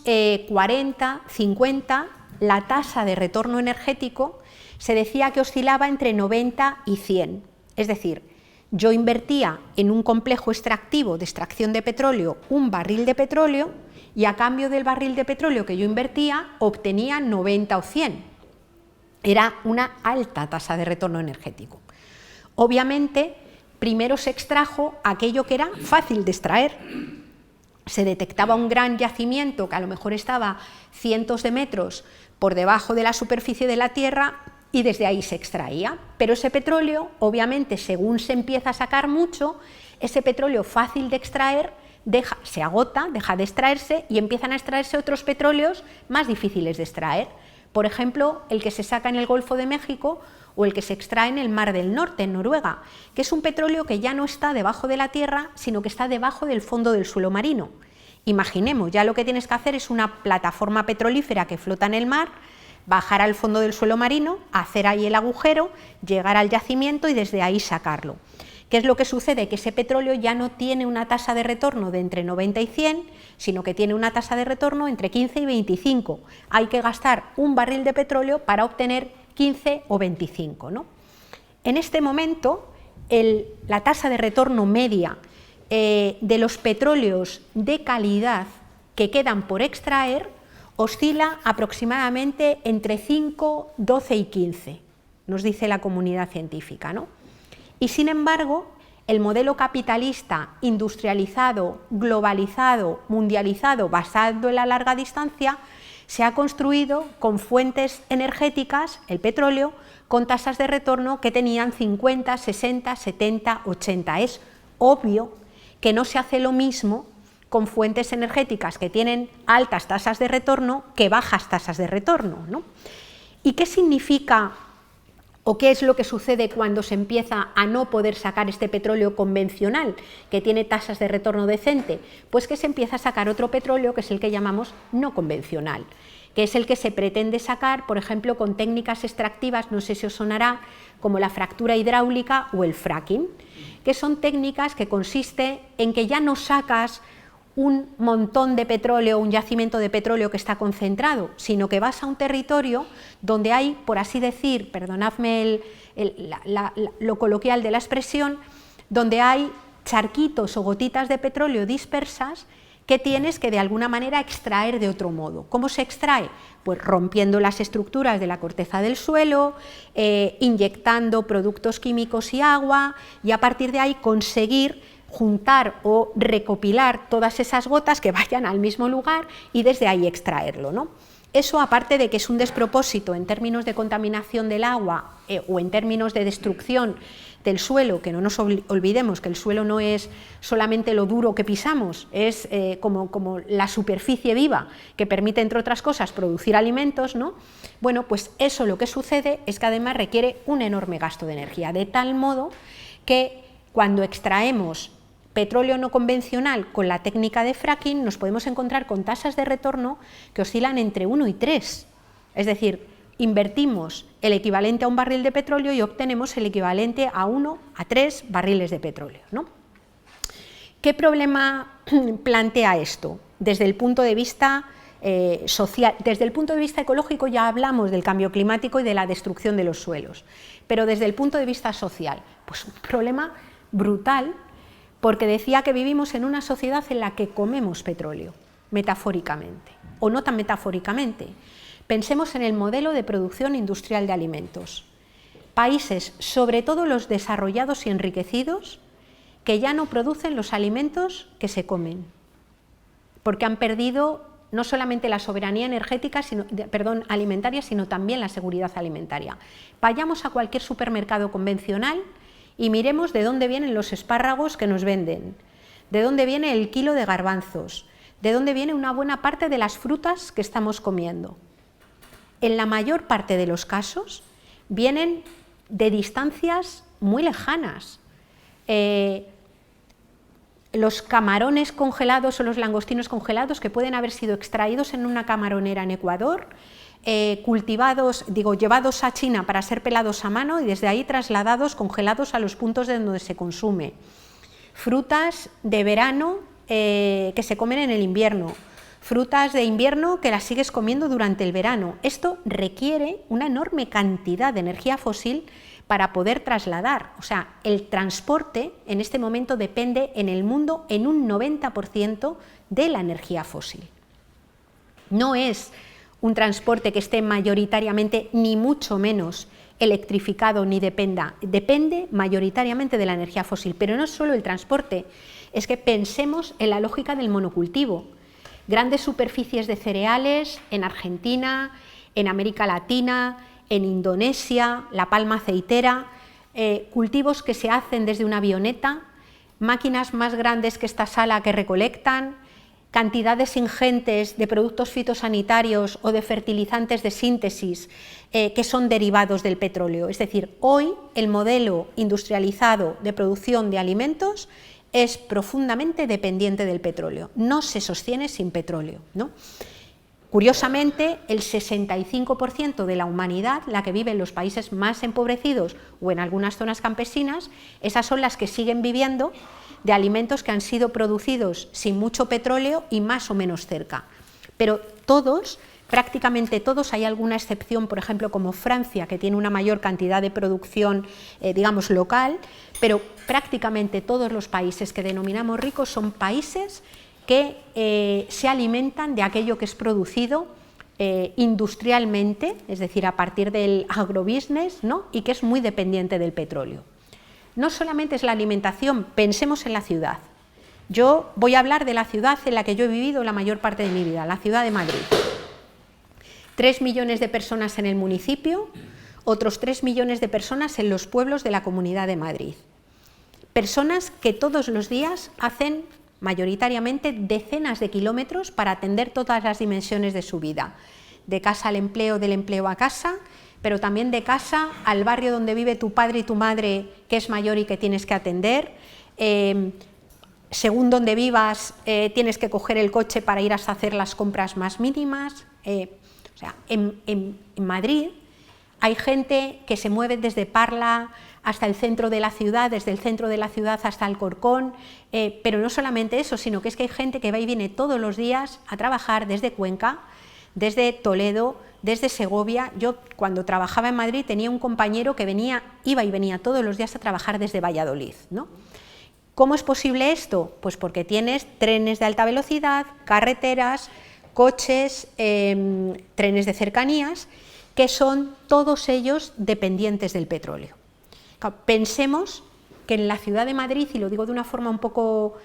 40, 50, la tasa de retorno energético se decía que oscilaba entre 90 y 100. Es decir, yo invertía en un complejo extractivo de extracción de petróleo un barril de petróleo y a cambio del barril de petróleo que yo invertía obtenía 90 o 100. Era una alta tasa de retorno energético. Obviamente, primero se extrajo aquello que era fácil de extraer. Se detectaba un gran yacimiento que a lo mejor estaba cientos de metros por debajo de la superficie de la Tierra y desde ahí se extraía. Pero ese petróleo, obviamente, según se empieza a sacar mucho, ese petróleo fácil de extraer se agota, deja de extraerse y empiezan a extraerse otros petróleos más difíciles de extraer. Por ejemplo, el que se saca en el Golfo de México o el que se extrae en el Mar del Norte, en Noruega, que es un petróleo que ya no está debajo de la tierra, sino que está debajo del fondo del suelo marino. Imaginemos, ya lo que tienes que hacer es una plataforma petrolífera que flota en el mar, bajar al fondo del suelo marino, hacer ahí el agujero, llegar al yacimiento y desde ahí sacarlo. ¿Qué es lo que sucede? Que ese petróleo ya no tiene una tasa de retorno de entre 90 y 100, sino que tiene una tasa de retorno entre 15 y 25. Hay que gastar un barril de petróleo para obtener 15 o 25, ¿no? En este momento, la tasa de retorno media de los petróleos de calidad que quedan por extraer oscila aproximadamente entre 5, 12 y 15, nos dice la comunidad científica, ¿no? Y sin embargo, el modelo capitalista industrializado, globalizado, mundializado, basado en la larga distancia, se ha construido con fuentes energéticas, el petróleo, con tasas de retorno que tenían 50, 60, 70, 80. Es obvio que no se hace lo mismo con fuentes energéticas que tienen altas tasas de retorno que bajas tasas de retorno, ¿no? ¿Y qué significa o qué es lo que sucede cuando se empieza a no poder sacar este petróleo convencional que tiene tasas de retorno decente? Pues que se empieza a sacar otro petróleo que es el que llamamos no convencional, que es el que se pretende sacar, por ejemplo, con técnicas extractivas, no sé si os sonará, como la fractura hidráulica o el fracking, que son técnicas que consiste en que ya no sacas un montón de petróleo, un yacimiento de petróleo que está concentrado, sino que vas a un territorio donde hay, por así decir, perdonadme lo coloquial de la expresión, donde hay charquitos o gotitas de petróleo dispersas que tienes que de alguna manera extraer de otro modo. ¿Cómo se extrae? Pues rompiendo las estructuras de la corteza del suelo, inyectando productos químicos y agua, y a partir de ahí conseguir juntar o recopilar todas esas gotas que vayan al mismo lugar y desde ahí extraerlo, ¿no? Eso, aparte de que es un despropósito en términos de contaminación del agua o en términos de destrucción del suelo, que no nos olvidemos que el suelo no es solamente lo duro que pisamos, es como la superficie viva que permite, entre otras cosas, producir alimentos, ¿no? Bueno, pues eso lo que sucede es que además requiere un enorme gasto de energía, de tal modo que cuando extraemos petróleo no convencional con la técnica de fracking nos podemos encontrar con tasas de retorno que oscilan entre 1 y 3. Es decir, invertimos el equivalente a un barril de petróleo y obtenemos el equivalente a 1 a 3 barriles de petróleo, ¿no? ¿Qué problema plantea esto? Desde el punto de vista social, desde el punto de vista ecológico ya hablamos del cambio climático y de la destrucción de los suelos, pero desde el punto de vista social, pues un problema brutal, porque decía que vivimos en una sociedad en la que comemos petróleo, metafóricamente, o no tan metafóricamente. Pensemos en el modelo de producción industrial de alimentos. Países, sobre todo los desarrollados y enriquecidos, que ya no producen los alimentos que se comen, porque han perdido no solamente la soberanía energética, alimentaria, sino también la seguridad alimentaria. Vayamos a cualquier supermercado convencional y miremos de dónde vienen los espárragos que nos venden, de dónde viene el kilo de garbanzos, de dónde viene una buena parte de las frutas que estamos comiendo. En la mayor parte de los casos vienen de distancias muy lejanas. Los camarones congelados o los langostinos congelados que pueden haber sido extraídos en una camaronera en Ecuador, llevados a China para ser pelados a mano y desde ahí trasladados congelados a los puntos de donde se consume. Frutas de verano que se comen en el invierno, frutas de invierno que las sigues comiendo durante el verano. Esto requiere una enorme cantidad de energía fósil para poder trasladar, o sea, el transporte en este momento depende en el mundo en un 90% de la energía fósil. No es un transporte que esté mayoritariamente, ni mucho menos, electrificado ni depende mayoritariamente de la energía fósil, pero no solo el transporte, es que pensemos en la lógica del monocultivo. Grandes superficies de cereales en Argentina, en América Latina, en Indonesia, la palma aceitera, cultivos que se hacen desde una avioneta, máquinas más grandes que esta sala que recolectan, cantidades ingentes de productos fitosanitarios o de fertilizantes de síntesis que son derivados del petróleo. Es decir, hoy el modelo industrializado de producción de alimentos es profundamente dependiente del petróleo, no se sostiene sin petróleo, ¿no? Curiosamente, el 65% de la humanidad, la que vive en los países más empobrecidos o en algunas zonas campesinas, esas son las que siguen viviendo de alimentos que han sido producidos sin mucho petróleo y más o menos cerca. Pero todos, prácticamente todos, hay alguna excepción, por ejemplo, como Francia, que tiene una mayor cantidad de producción, digamos, local, pero prácticamente todos los países que denominamos ricos son países que se alimentan de aquello que es producido industrialmente, es decir, a partir del agrobusiness, ¿no? Y que es muy dependiente del petróleo. No solamente es la alimentación, pensemos en la ciudad. Yo voy a hablar de la ciudad en la que yo he vivido la mayor parte de mi vida, la ciudad de Madrid. 3 millones de personas en el municipio, otros 3 millones de personas en los pueblos de la Comunidad de Madrid. Personas que todos los días hacen mayoritariamente decenas de kilómetros para atender todas las dimensiones de su vida, de casa al empleo, del empleo a casa, pero también de casa al barrio donde vive tu padre y tu madre, que es mayor y que tienes que atender. Según donde vivas, tienes que coger el coche para ir a hacer las compras más mínimas. O sea, en Madrid hay gente que se mueve desde Parla hasta el centro de la ciudad, desde el centro de la ciudad hasta Alcorcón, pero no solamente eso, sino que es que hay gente que va y viene todos los días a trabajar desde Cuenca, desde Toledo, desde Segovia. Yo cuando trabajaba en Madrid tenía un compañero que iba y venía todos los días a trabajar desde Valladolid, ¿no? ¿Cómo es posible esto? Pues porque tienes trenes de alta velocidad, carreteras, coches, trenes de cercanías, que son todos ellos dependientes del petróleo. Pensemos que en la ciudad de Madrid, y lo digo de una forma un poco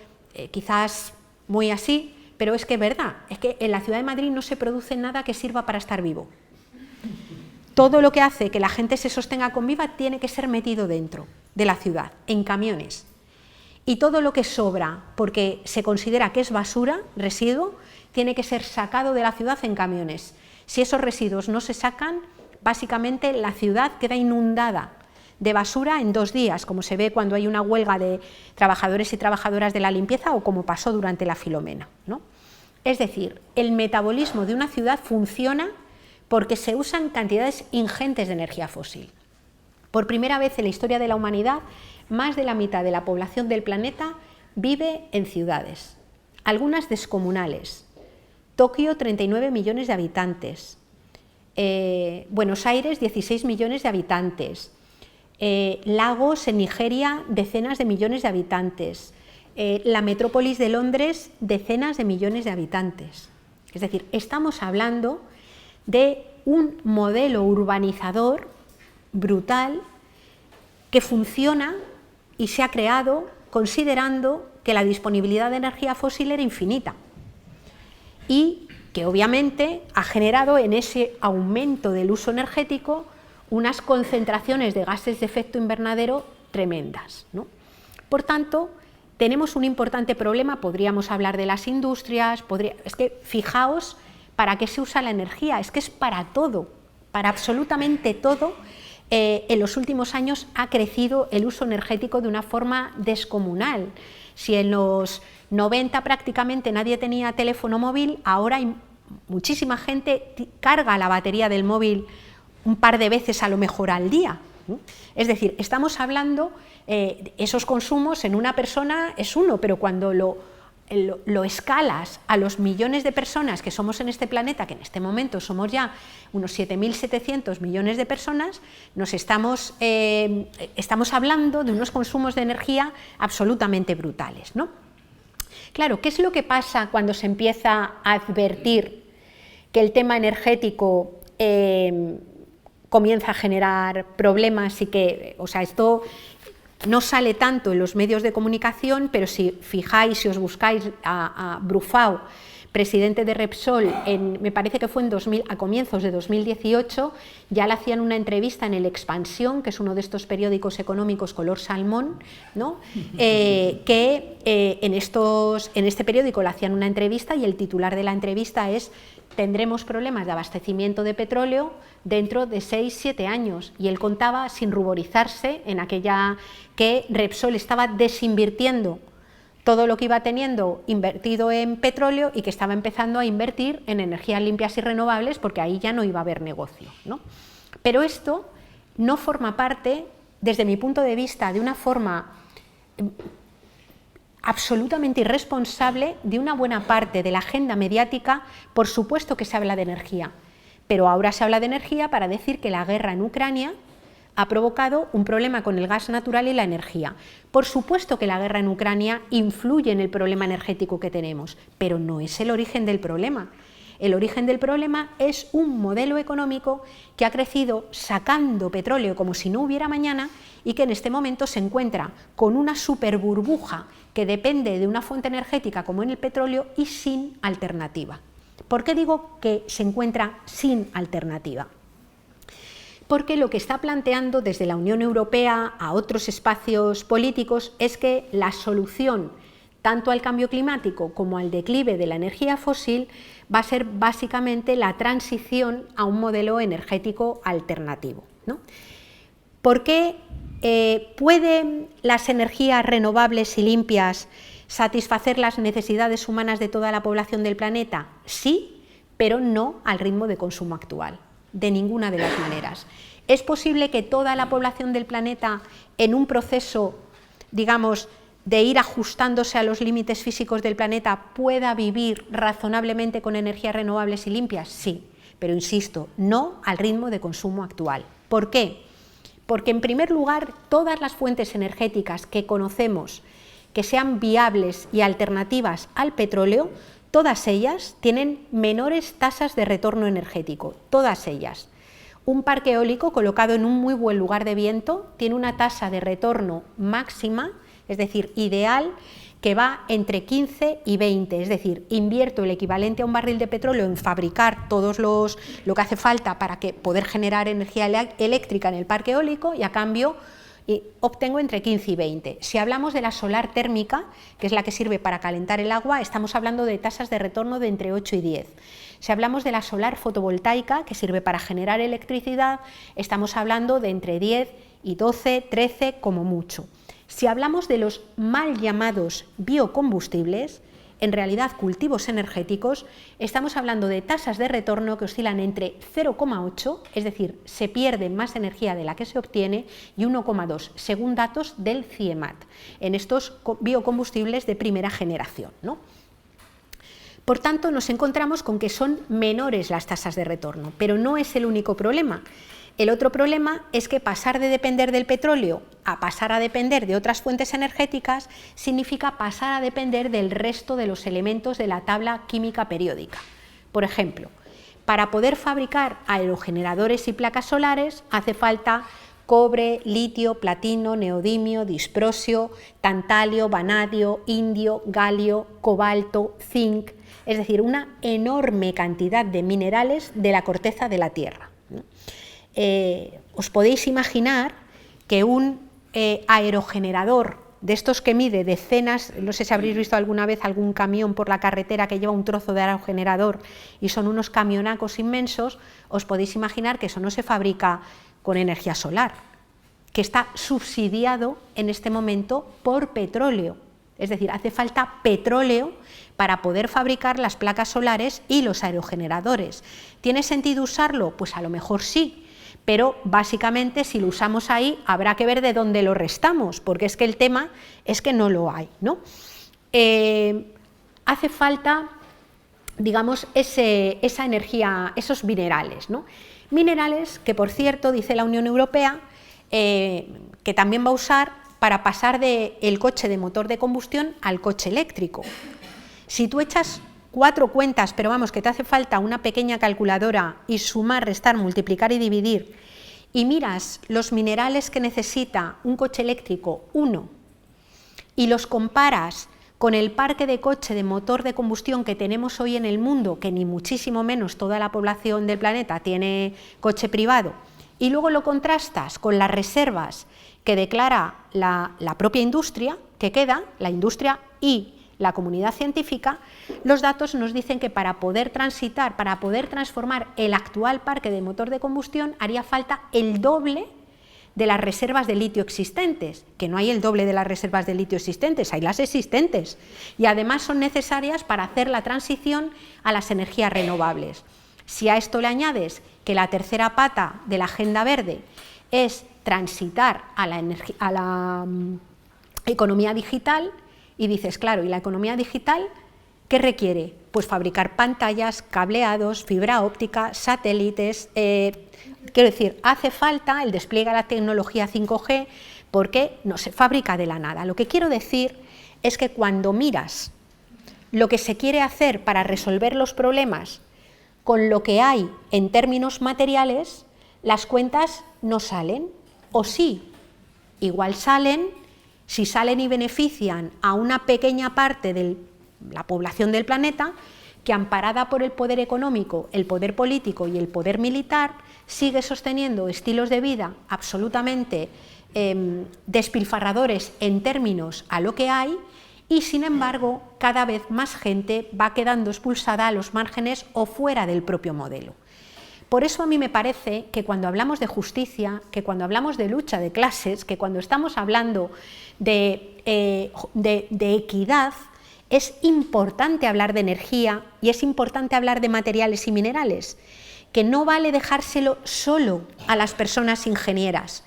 quizás muy así, pero es que es verdad, es que en la ciudad de Madrid no se produce nada que sirva para estar vivo. Todo lo que hace que la gente se sostenga con vida tiene que ser metido dentro de la ciudad, en camiones. Y todo lo que sobra, porque se considera que es basura, residuo, tiene que ser sacado de la ciudad en camiones. Si esos residuos no se sacan, básicamente la ciudad queda inundada de basura en 2 días, como se ve cuando hay una huelga de trabajadores y trabajadoras de la limpieza o como pasó durante la Filomena, ¿no? Es decir, el metabolismo de una ciudad funciona porque se usan cantidades ingentes de energía fósil. Por primera vez en la historia de la humanidad, más de la mitad de la población del planeta vive en ciudades, algunas descomunales. Tokio, 39 millones de habitantes. Buenos Aires, 16 millones de habitantes. Lagos en Nigeria, decenas de millones de habitantes. La metrópolis de Londres, decenas de millones de habitantes. Es decir, estamos hablando de un modelo urbanizador brutal que funciona y se ha creado considerando que la disponibilidad de energía fósil era infinita y que obviamente ha generado en ese aumento del uso energético unas concentraciones de gases de efecto invernadero tremendas, ¿no? Por tanto, tenemos un importante problema, podríamos hablar de las industrias, es que fijaos para qué se usa la energía, es que es para todo, para absolutamente todo. En los últimos años ha crecido el uso energético de una forma descomunal. Si en los 90 prácticamente nadie tenía teléfono móvil, ahora hay muchísima gente carga la batería del móvil un par de veces a lo mejor al día. Es decir, estamos hablando, esos consumos en una persona es uno, pero cuando lo escalas a los millones de personas que somos en este planeta, que en este momento somos ya unos 7.700 millones de personas, estamos hablando de unos consumos de energía absolutamente brutales, ¿no? Claro, ¿qué es lo que pasa cuando se empieza a advertir que el tema energético comienza a generar problemas y que, o sea, esto no sale tanto en los medios de comunicación, pero si fijáis, si os buscáis a Brufau, presidente de Repsol, me parece que fue a comienzos de 2018, ya le hacían una entrevista en El Expansión, que es uno de estos periódicos económicos color salmón, ¿no? Que en este periódico le hacían una entrevista y el titular de la entrevista es: tendremos problemas de abastecimiento de petróleo dentro de 6-7 años. Y él contaba, sin ruborizarse, en aquella que Repsol estaba desinvirtiendo todo lo que iba teniendo invertido en petróleo y que estaba empezando a invertir en energías limpias y renovables porque ahí ya no iba a haber negocio, ¿no? Pero esto no forma parte, desde mi punto de vista, de una forma absolutamente irresponsable de una buena parte de la agenda mediática. Por supuesto que se habla de energía, pero ahora se habla de energía para decir que la guerra en Ucrania ha provocado un problema con el gas natural y la energía. Por supuesto que la guerra en Ucrania influye en el problema energético que tenemos, pero no es el origen del problema. El origen del problema es un modelo económico que ha crecido sacando petróleo como si no hubiera mañana y que en este momento se encuentra con una super burbuja que depende de una fuente energética como en el petróleo y sin alternativa. ¿Por qué digo que se encuentra sin alternativa? Porque lo que está planteando desde la Unión Europea a otros espacios políticos es que la solución tanto al cambio climático como al declive de la energía fósil va a ser básicamente la transición a un modelo energético alternativo, ¿no? ¿Por qué pueden las energías renovables y limpias satisfacer las necesidades humanas de toda la población del planeta? Sí, pero no al ritmo de consumo actual, de ninguna de las maneras. ¿Es posible que toda la población del planeta, en un proceso, digamos, de ir ajustándose a los límites físicos del planeta, pueda vivir razonablemente con energías renovables y limpias? Sí, pero insisto, no al ritmo de consumo actual. ¿Por qué? Porque en primer lugar, todas las fuentes energéticas que conocemos que sean viables y alternativas al petróleo, todas ellas tienen menores tasas de retorno energético, todas ellas. Un parque eólico colocado en un muy buen lugar de viento tiene una tasa de retorno máxima, es decir, ideal, que va entre 15 y 20, es decir, invierto el equivalente a un barril de petróleo en fabricar lo que hace falta para poder generar energía eléctrica en el parque eólico y a cambio obtengo entre 15 y 20. Si hablamos de la solar térmica, que es la que sirve para calentar el agua, estamos hablando de tasas de retorno de entre 8 y 10. Si hablamos de la solar fotovoltaica, que sirve para generar electricidad, estamos hablando de entre 10 y 12, 13 como mucho. Si hablamos de los mal llamados biocombustibles, en realidad cultivos energéticos, estamos hablando de tasas de retorno que oscilan entre 0,8, es decir, se pierde más energía de la que se obtiene, y 1,2, según datos del CIEMAT, en estos biocombustibles de primera generación, ¿no? Por tanto, nos encontramos con que son menores las tasas de retorno, pero no es el único problema. El otro problema es que pasar de depender del petróleo a pasar a depender de otras fuentes energéticas significa pasar a depender del resto de los elementos de la tabla química periódica. Por ejemplo, para poder fabricar aerogeneradores y placas solares hace falta cobre, litio, platino, neodimio, disprosio, tantalio, vanadio, indio, galio, cobalto, zinc, es decir, una enorme cantidad de minerales de la corteza de la Tierra. Os podéis imaginar que un aerogenerador de estos que mide decenas, no sé si habréis visto alguna vez algún camión por la carretera que lleva un trozo de aerogenerador y son unos camionacos inmensos, os podéis imaginar que eso no se fabrica con energía solar, que está subsidiado en este momento por petróleo. Es decir, hace falta petróleo para poder fabricar las placas solares y los aerogeneradores. ¿Tiene sentido usarlo? Pues a lo mejor sí, pero básicamente si lo usamos ahí habrá que ver de dónde lo restamos, porque es que el tema es que no lo hay, ¿no? Hace falta, digamos, esa energía, esos minerales, ¿no? Minerales que, por cierto, dice la Unión Europea, que también va a usar para pasar del coche de motor de combustión al coche eléctrico. Si tú echas 4 cuentas, pero vamos, que te hace falta una pequeña calculadora y sumar, restar, multiplicar y dividir, y miras los minerales que necesita un coche eléctrico 1 y los comparas con el parque de coche de motor de combustión que tenemos hoy en el mundo, que ni muchísimo menos toda la población del planeta tiene coche privado, y luego lo contrastas con las reservas que declara la propia industria, que queda, la industria y la comunidad científica, los datos nos dicen que para poder transitar, para poder transformar el actual parque de motor de combustión, haría falta el doble de las reservas de litio existentes, que no hay el doble de las reservas de litio existentes, hay las existentes, y además son necesarias para hacer la transición a las energías renovables. Si a esto le añades que la tercera pata de la Agenda Verde es transitar a la economía digital, y dices, claro, ¿y la economía digital qué requiere? Pues fabricar pantallas, cableados, fibra óptica, satélites, quiero decir, hace falta el despliegue de la tecnología 5G porque no se fabrica de la nada. Lo que quiero decir es que cuando miras lo que se quiere hacer para resolver los problemas con lo que hay en términos materiales, las cuentas no salen, o sí, igual salen. Si salen y benefician a una pequeña parte de la población del planeta, que amparada por el poder económico, el poder político y el poder militar, sigue sosteniendo estilos de vida absolutamente despilfarradores en términos a lo que hay, y sin embargo cada vez más gente va quedando expulsada a los márgenes o fuera del propio modelo. Por eso a mí me parece que cuando hablamos de justicia, que cuando hablamos de lucha de clases, que cuando estamos hablando de equidad, es importante hablar de energía y es importante hablar de materiales y minerales, que no vale dejárselo solo a las personas ingenieras,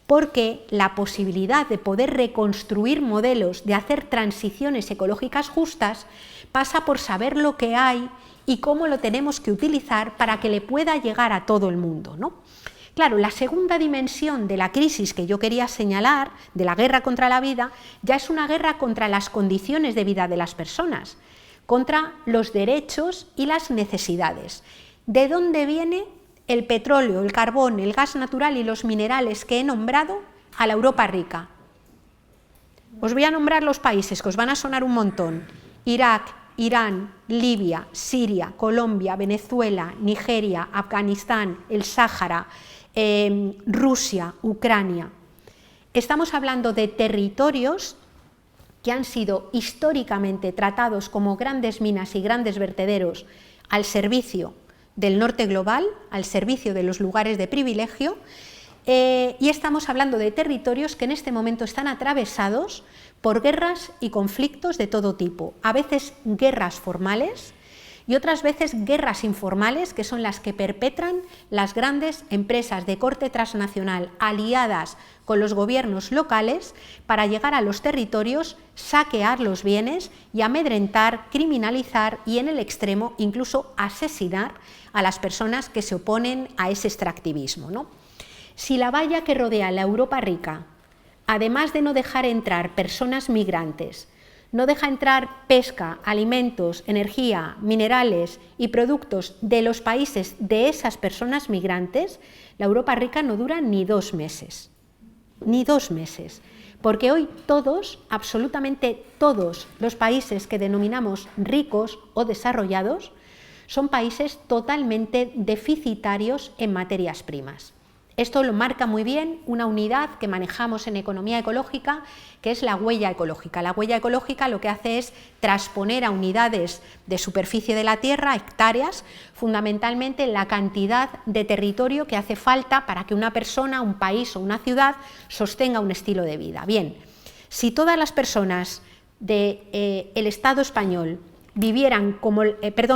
porque la posibilidad de poder reconstruir modelos, de hacer transiciones ecológicas justas, pasa por saber lo que hay y cómo lo tenemos que utilizar para que le pueda llegar a todo el mundo, ¿no? Claro, la segunda dimensión de la crisis que yo quería señalar, de la guerra contra la vida, ya es una guerra contra las condiciones de vida de las personas, contra los derechos y las necesidades. ¿De dónde viene el petróleo, el carbón, el gas natural y los minerales que he nombrado a la Europa rica? Os voy a nombrar los países que os van a sonar un montón: Irak, Irán, Libia, Siria, Colombia, Venezuela, Nigeria, Afganistán, el Sáhara, Rusia, Ucrania. Estamos hablando de territorios que han sido históricamente tratados como grandes minas y grandes vertederos al servicio del norte global, al servicio de los lugares de privilegio, y estamos hablando de territorios que en este momento están atravesados por guerras y conflictos de todo tipo, a veces guerras formales y otras veces guerras informales, que son las que perpetran las grandes empresas de corte transnacional aliadas con los gobiernos locales para llegar a los territorios, saquear los bienes y amedrentar, criminalizar y, en el extremo, incluso asesinar a las personas que se oponen a ese extractivismo, ¿no? Si la valla que rodea la Europa rica, además de no dejar entrar personas migrantes, no deja entrar pesca, alimentos, energía, minerales y productos de los países de esas personas migrantes, la Europa rica no dura ni 2 meses. Ni 2 meses. Porque hoy todos, absolutamente todos los países que denominamos ricos o desarrollados, son países totalmente deficitarios en materias primas. Esto lo marca muy bien una unidad que manejamos en economía ecológica, que es la huella ecológica. La huella ecológica lo que hace es transponer a unidades de superficie de la Tierra, hectáreas, fundamentalmente la cantidad de territorio que hace falta para que una persona, un país o una ciudad sostenga un estilo de vida. Bien, si todas las personas del Estado español vivieran como,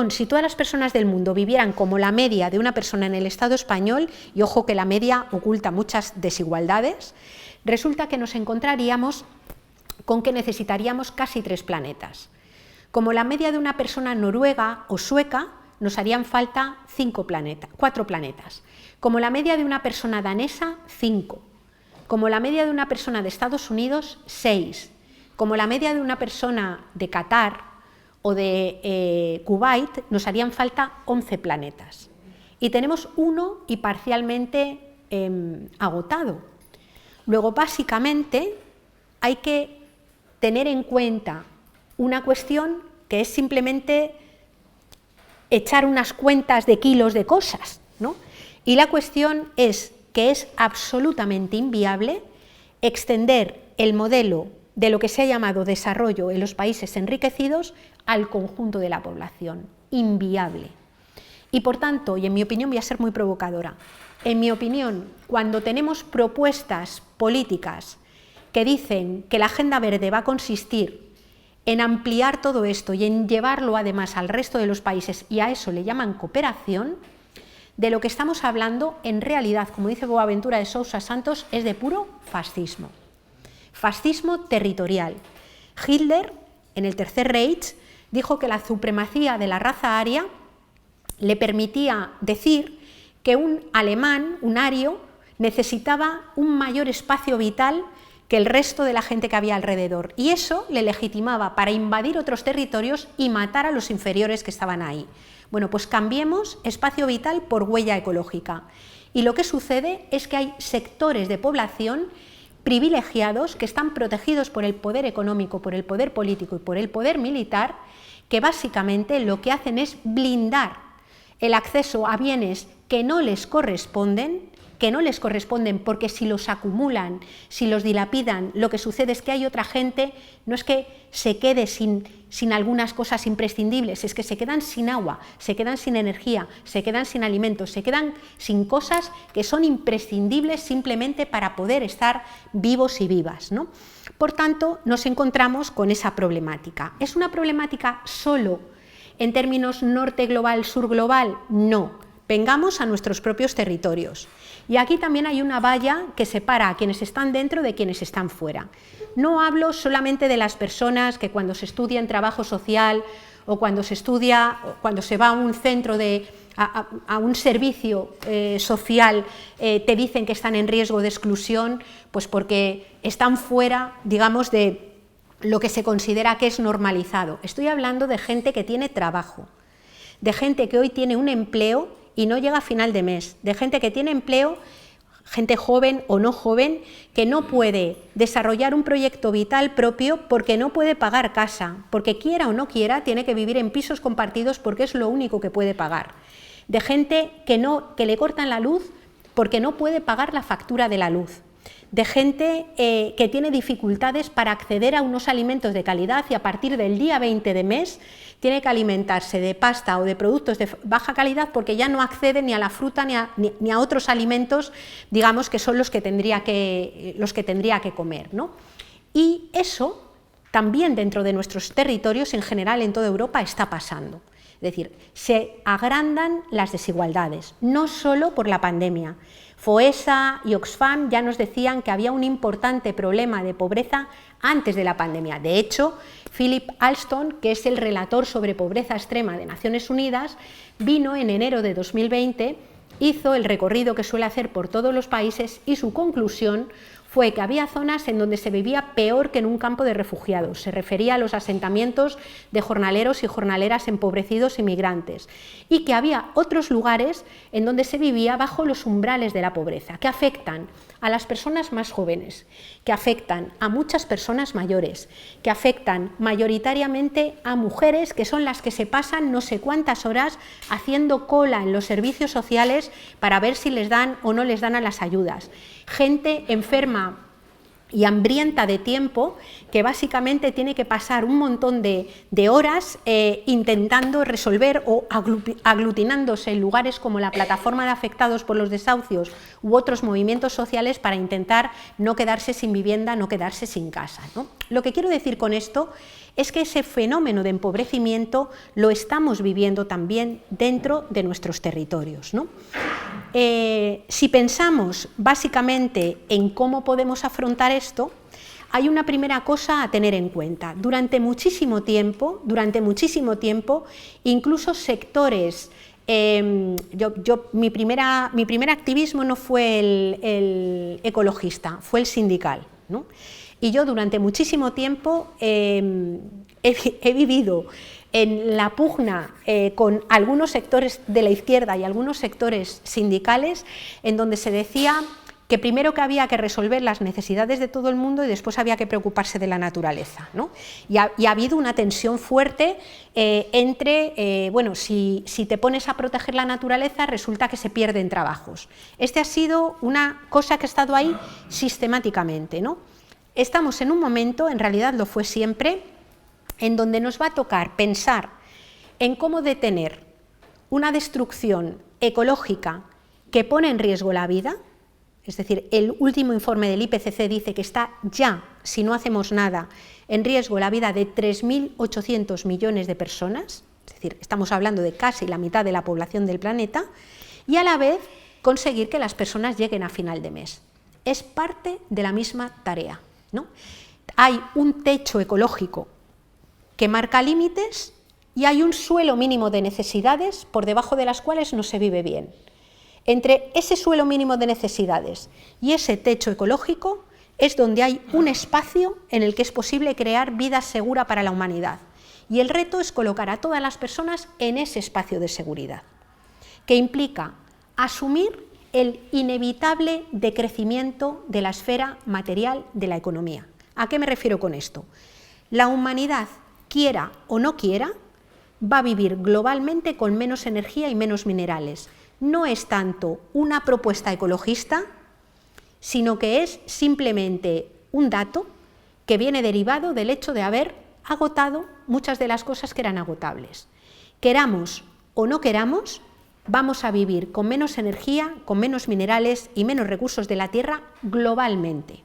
si todas las personas del mundo vivieran como la media de una persona en el Estado español, y ojo que la media oculta muchas desigualdades, resulta que nos encontraríamos con que necesitaríamos casi 3 planetas. Como la media de una persona noruega o sueca, nos harían falta 4 planetas. Como la media de una persona danesa, 5. Como la media de una persona de Estados Unidos, 6. Como la media de una persona de Qatar o de Kuwait, nos harían falta 11 planetas. Y tenemos uno y parcialmente agotado. Luego, básicamente, hay que tener en cuenta una cuestión que es simplemente echar unas cuentas de kilos de cosas, ¿no? Y la cuestión es que es absolutamente inviable extender el modelo de lo que se ha llamado desarrollo en los países enriquecidos al conjunto de la población. Inviable. Y por tanto, y en mi opinión voy a ser muy provocadora, en mi opinión, cuando tenemos propuestas políticas que dicen que la Agenda Verde va a consistir en ampliar todo esto y en llevarlo además al resto de los países, y a eso le llaman cooperación, de lo que estamos hablando en realidad, como dice Boaventura de Sousa Santos, es de puro fascismo. Fascismo territorial. Hitler, en el Tercer Reich, dijo que la supremacía de la raza aria le permitía decir que un alemán, un ario, necesitaba un mayor espacio vital que el resto de la gente que había alrededor, y eso le legitimaba para invadir otros territorios y matar a los inferiores que estaban ahí. Bueno, pues cambiemos espacio vital por huella ecológica, y lo que sucede es que hay sectores de población privilegiados que están protegidos por el poder económico, por el poder político y por el poder militar, que básicamente lo que hacen es blindar el acceso a bienes que no les corresponden porque si los acumulan, si los dilapidan, lo que sucede es que hay otra gente, no es que se quede sin algunas cosas imprescindibles, es que se quedan sin agua, se quedan sin energía, se quedan sin alimentos, se quedan sin cosas que son imprescindibles simplemente para poder estar vivos y vivas, ¿no? Por tanto, nos encontramos con esa problemática. ¿Es una problemática solo en términos norte global, sur global? No. Vengamos a nuestros propios territorios. Y aquí también hay una valla que separa a quienes están dentro de quienes están fuera. No hablo solamente de las personas que cuando se estudia en trabajo social o cuando se va a un centro a un servicio social, te dicen que están en riesgo de exclusión, pues porque están fuera, digamos, de lo que se considera que es normalizado. Estoy hablando de gente que tiene trabajo, de gente que hoy tiene un empleo y no llega a final de mes, de gente que tiene empleo, gente joven o no joven, que no puede desarrollar un proyecto vital propio porque no puede pagar casa, porque quiera o no quiera, tiene que vivir en pisos compartidos porque es lo único que puede pagar. De gente que le cortan la luz porque no puede pagar la factura de la luz. De gente que tiene dificultades para acceder a unos alimentos de calidad y a partir del día 20 de mes tiene que alimentarse de pasta o de productos de baja calidad porque ya no accede ni a la fruta ni a otros alimentos, digamos, que son los que tendría que comer, ¿no? Y eso también dentro de nuestros territorios, en general en toda Europa, está pasando. Es decir, se agrandan las desigualdades, no solo por la pandemia. Foessa y Oxfam ya nos decían que había un importante problema de pobreza antes de la pandemia. De hecho, Philip Alston, que es el relator sobre pobreza extrema de Naciones Unidas, vino en enero de 2020, hizo el recorrido que suele hacer por todos los países y su conclusión fue que había zonas en donde se vivía peor que en un campo de refugiados. Se refería a los asentamientos de jornaleros y jornaleras empobrecidos y migrantes, y que había otros lugares en donde se vivía bajo los umbrales de la pobreza, que afectan a las personas más jóvenes, que afectan a muchas personas mayores, que afectan mayoritariamente a mujeres, que son las que se pasan no sé cuántas horas haciendo cola en los servicios sociales para ver si les dan o no les dan a las ayudas. Gente enferma y hambrienta de tiempo, que básicamente tiene que pasar un montón de horas intentando resolver o aglutinándose en lugares como la plataforma de afectados por los desahucios u otros movimientos sociales para intentar no quedarse sin vivienda, no quedarse sin casa, ¿no? Lo que quiero decir con esto es que ese fenómeno de empobrecimiento lo estamos viviendo también dentro de nuestros territorios, ¿no? Si pensamos básicamente en cómo podemos afrontar esto, hay una primera cosa a tener en cuenta. Durante muchísimo tiempo, incluso sectores, mi primer activismo no fue el ecologista, fue el sindical, ¿no? Y yo durante muchísimo tiempo he vivido en la pugna con algunos sectores de la izquierda y algunos sectores sindicales, en donde se decía que primero que había que resolver las necesidades de todo el mundo y después había que preocuparse de la naturaleza, ¿no? Y ha habido una tensión fuerte entre, bueno, si te pones a proteger la naturaleza resulta que se pierden trabajos. Ha sido una cosa que ha estado ahí sistemáticamente, ¿no? Estamos en un momento, en realidad lo fue siempre, en donde nos va a tocar pensar en cómo detener una destrucción ecológica que pone en riesgo la vida. Es decir, el último informe del IPCC dice que está ya, si no hacemos nada, en riesgo la vida de 3.800 millones de personas, es decir, estamos hablando de casi la mitad de la población del planeta, y a la vez conseguir que las personas lleguen a final de mes. Es parte de la misma tarea, ¿no? Hay un techo ecológico que marca límites y hay un suelo mínimo de necesidades por debajo de las cuales no se vive bien. Entre ese suelo mínimo de necesidades y ese techo ecológico es donde hay un espacio en el que es posible crear vida segura para la humanidad. Y el reto es colocar a todas las personas en ese espacio de seguridad, que implica asumir el inevitable decrecimiento de la esfera material de la economía. ¿A qué me refiero con esto? La humanidad, quiera o no quiera, va a vivir globalmente con menos energía y menos minerales. No es tanto una propuesta ecologista, sino que es simplemente un dato que viene derivado del hecho de haber agotado muchas de las cosas que eran agotables. Queramos o no queramos, vamos a vivir con menos energía, con menos minerales y menos recursos de la tierra globalmente.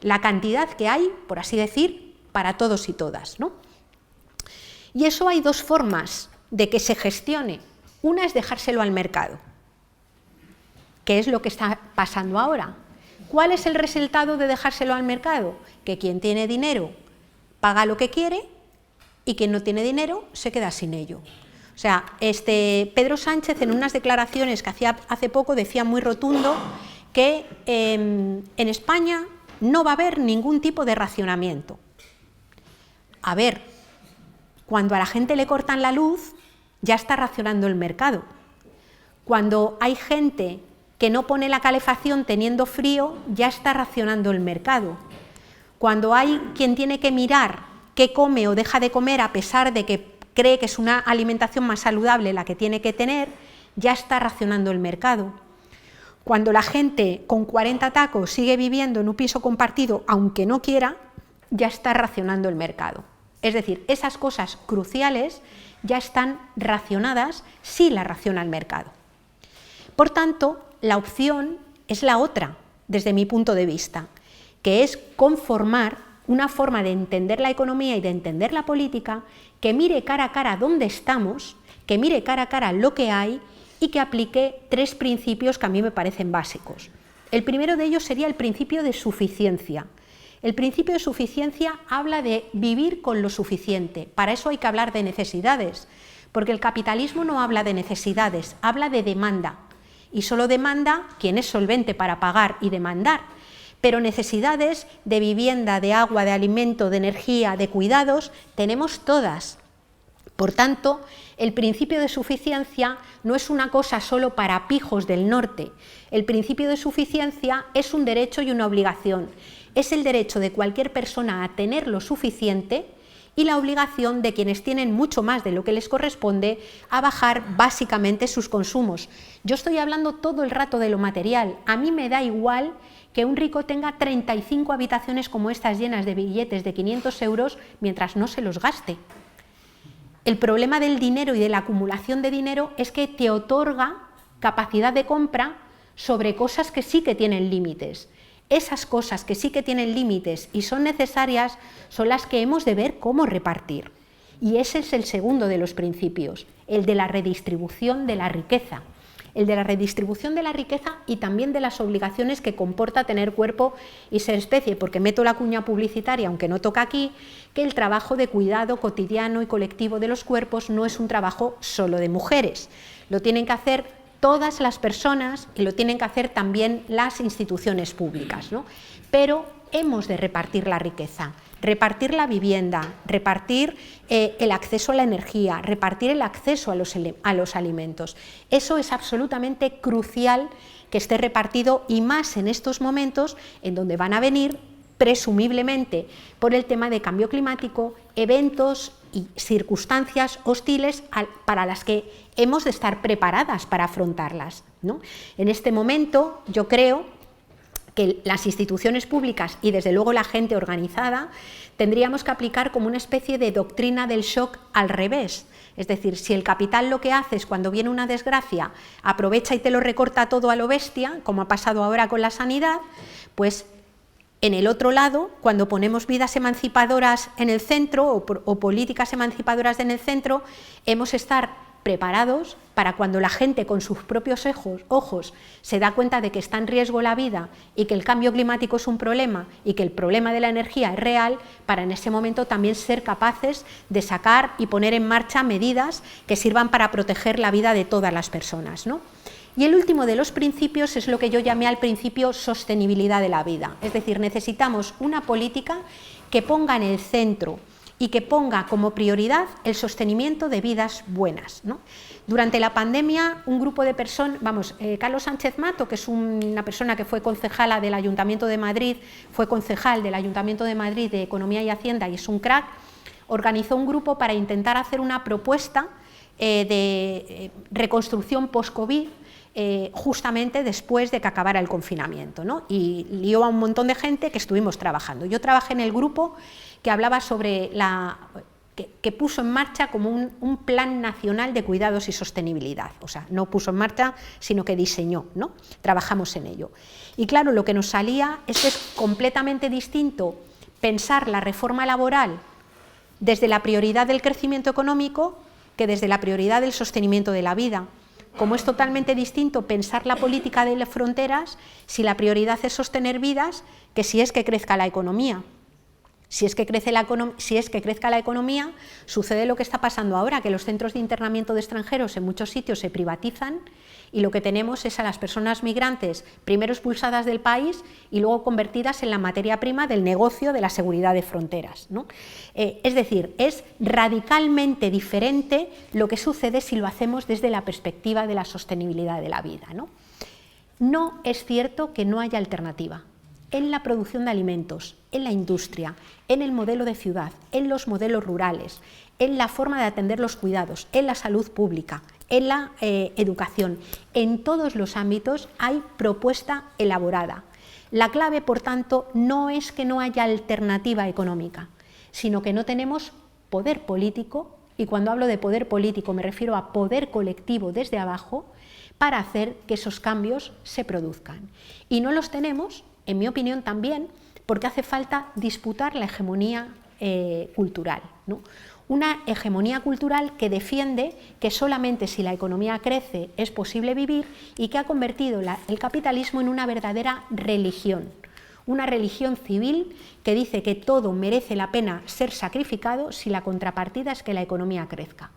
La cantidad que hay, por así decir, para todos y todas, ¿no? Y eso hay dos formas de que se gestione. Una es dejárselo al mercado, que es lo que está pasando ahora. ¿Cuál es el resultado de dejárselo al mercado? Que quien tiene dinero paga lo que quiere y quien no tiene dinero se queda sin ello. O sea, Pedro Sánchez en unas declaraciones que hacía hace poco decía muy rotundo que en España no va a haber ningún tipo de racionamiento. A ver, cuando a la gente le cortan la luz, ya está racionando el mercado. Cuando hay gente que no pone la calefacción teniendo frío, ya está racionando el mercado. Cuando hay quien tiene que mirar qué come o deja de comer a pesar de que cree que es una alimentación más saludable la que tiene que tener, ya está racionando el mercado. Cuando la gente con 40 tacos sigue viviendo en un piso compartido, aunque no quiera, ya está racionando el mercado. Es decir, esas cosas cruciales ya están racionadas si la raciona el mercado. Por tanto, la opción es la otra, desde mi punto de vista, que es conformar una forma de entender la economía y de entender la política que mire cara a cara dónde estamos, que mire cara a cara lo que hay y que aplique 3 principios que a mí me parecen básicos. El primero de ellos sería el principio de suficiencia. El principio de suficiencia habla de vivir con lo suficiente. Para eso hay que hablar de necesidades, porque el capitalismo no habla de necesidades, habla de demanda. Y solo demanda quien es solvente para pagar y demandar. Pero necesidades de vivienda, de agua, de alimento, de energía, de cuidados, tenemos todas. Por tanto, el principio de suficiencia no es una cosa solo para pijos del norte. El principio de suficiencia es un derecho y una obligación. Es el derecho de cualquier persona a tener lo suficiente y la obligación de quienes tienen mucho más de lo que les corresponde a bajar básicamente sus consumos. Yo estoy hablando todo el rato de lo material. A mí me da igual que un rico tenga 35 habitaciones como estas llenas de billetes de 500 euros mientras no se los gaste. El problema del dinero y de la acumulación de dinero es que te otorga capacidad de compra sobre cosas que sí que tienen límites. Esas cosas que sí que tienen límites y son necesarias son las que hemos de ver cómo repartir. Y ese es el segundo de los principios, el de la redistribución de la riqueza. El de la redistribución de la riqueza y también de las obligaciones que comporta tener cuerpo y ser especie, porque meto la cuña publicitaria, aunque no toca aquí, que el trabajo de cuidado cotidiano y colectivo de los cuerpos no es un trabajo solo de mujeres. Lo tienen que hacer todas las personas y lo tienen que hacer también las instituciones públicas, ¿no? Pero hemos de repartir la riqueza, repartir la vivienda, repartir el acceso a la energía, repartir el acceso a los alimentos. Eso es absolutamente crucial que esté repartido y más en estos momentos en donde van a venir, presumiblemente por el tema de cambio climático, eventos y circunstancias hostiles para las que hemos de estar preparadas para afrontarlas, ¿no? En este momento yo creo que las instituciones públicas y desde luego la gente organizada tendríamos que aplicar como una especie de doctrina del shock al revés. Es decir, si el capital lo que hace es cuando viene una desgracia, aprovecha y te lo recorta todo a lo bestia, como ha pasado ahora con la sanidad, pues en el otro lado, cuando ponemos vidas emancipadoras en el centro o políticas emancipadoras en el centro, hemos de estar preparados para cuando la gente con sus propios ojos se da cuenta de que está en riesgo la vida y que el cambio climático es un problema y que el problema de la energía es real, para en ese momento también ser capaces de sacar y poner en marcha medidas que sirvan para proteger la vida de todas las personas, ¿no? Y el último de los principios es lo que yo llamé al principio sostenibilidad de la vida. Es decir, necesitamos una política que ponga en el centro y que ponga como prioridad el sostenimiento de vidas buenas, ¿no? Durante la pandemia, un grupo de personas, Carlos Sánchez Mato, que es una persona que fue concejala del Ayuntamiento de Madrid, fue concejal del Ayuntamiento de Madrid de Economía y Hacienda y es un crack, organizó un grupo para intentar hacer una propuesta de reconstrucción post-COVID, justamente después de que acabara el confinamiento, ¿no? Y lió a un montón de gente que estuvimos trabajando. Yo trabajé en el grupo que hablaba sobre que puso en marcha como un plan nacional de cuidados y sostenibilidad. O sea, no puso en marcha, sino que diseñó, ¿no? Trabajamos en ello. Y claro, lo que nos salía es que es completamente distinto pensar la reforma laboral desde la prioridad del crecimiento económico que desde la prioridad del sostenimiento de la vida. Como es totalmente distinto pensar la política de las fronteras si la prioridad es sostener vidas que si es que crezca la economía. Si es que crezca la economía, sucede lo que está pasando ahora, que los centros de internamiento de extranjeros en muchos sitios se privatizan y lo que tenemos es a las personas migrantes primero expulsadas del país y luego convertidas en la materia prima del negocio de la seguridad de fronteras, ¿no? Es decir, es radicalmente diferente lo que sucede si lo hacemos desde la perspectiva de la sostenibilidad de la vida, ¿no? No es cierto que no haya alternativa. En la producción de alimentos, en la industria, en el modelo de ciudad, en los modelos rurales, en la forma de atender los cuidados, en la salud pública, en la educación. En todos los ámbitos hay propuesta elaborada. La clave, por tanto, no es que no haya alternativa económica, sino que no tenemos poder político, y cuando hablo de poder político me refiero a poder colectivo desde abajo, para hacer que esos cambios se produzcan. Y no los tenemos, en mi opinión también, porque hace falta disputar la hegemonía cultural, ¿no? Una hegemonía cultural que defiende que solamente si la economía crece es posible vivir y que ha convertido el capitalismo en una verdadera religión. Una religión civil que dice que todo merece la pena ser sacrificado si la contrapartida es que la economía crezca.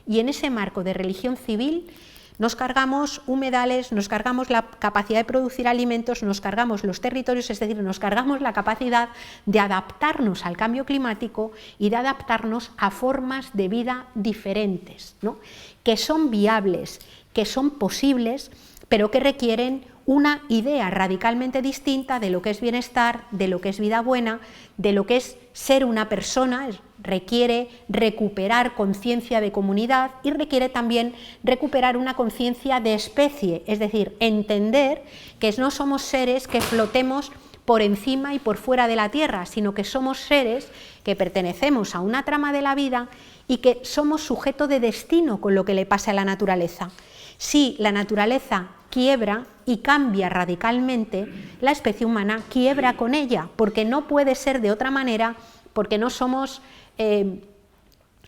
Y en ese marco de religión civil nos cargamos humedales, nos cargamos la capacidad de producir alimentos, nos cargamos los territorios, es decir, nos cargamos la capacidad de adaptarnos al cambio climático y de adaptarnos a formas de vida diferentes, ¿no? Que son viables, que son posibles, pero que requieren una idea radicalmente distinta de lo que es bienestar, de lo que es vida buena, de lo que es ser una persona. Requiere recuperar conciencia de comunidad y requiere también recuperar una conciencia de especie, es decir, entender que no somos seres que flotemos por encima y por fuera de la Tierra, sino que somos seres que pertenecemos a una trama de la vida y que somos sujeto de destino con lo que le pasa a la naturaleza. Si la naturaleza quiebra y cambia radicalmente, la especie humana quiebra con ella, porque no puede ser de otra manera, porque no somos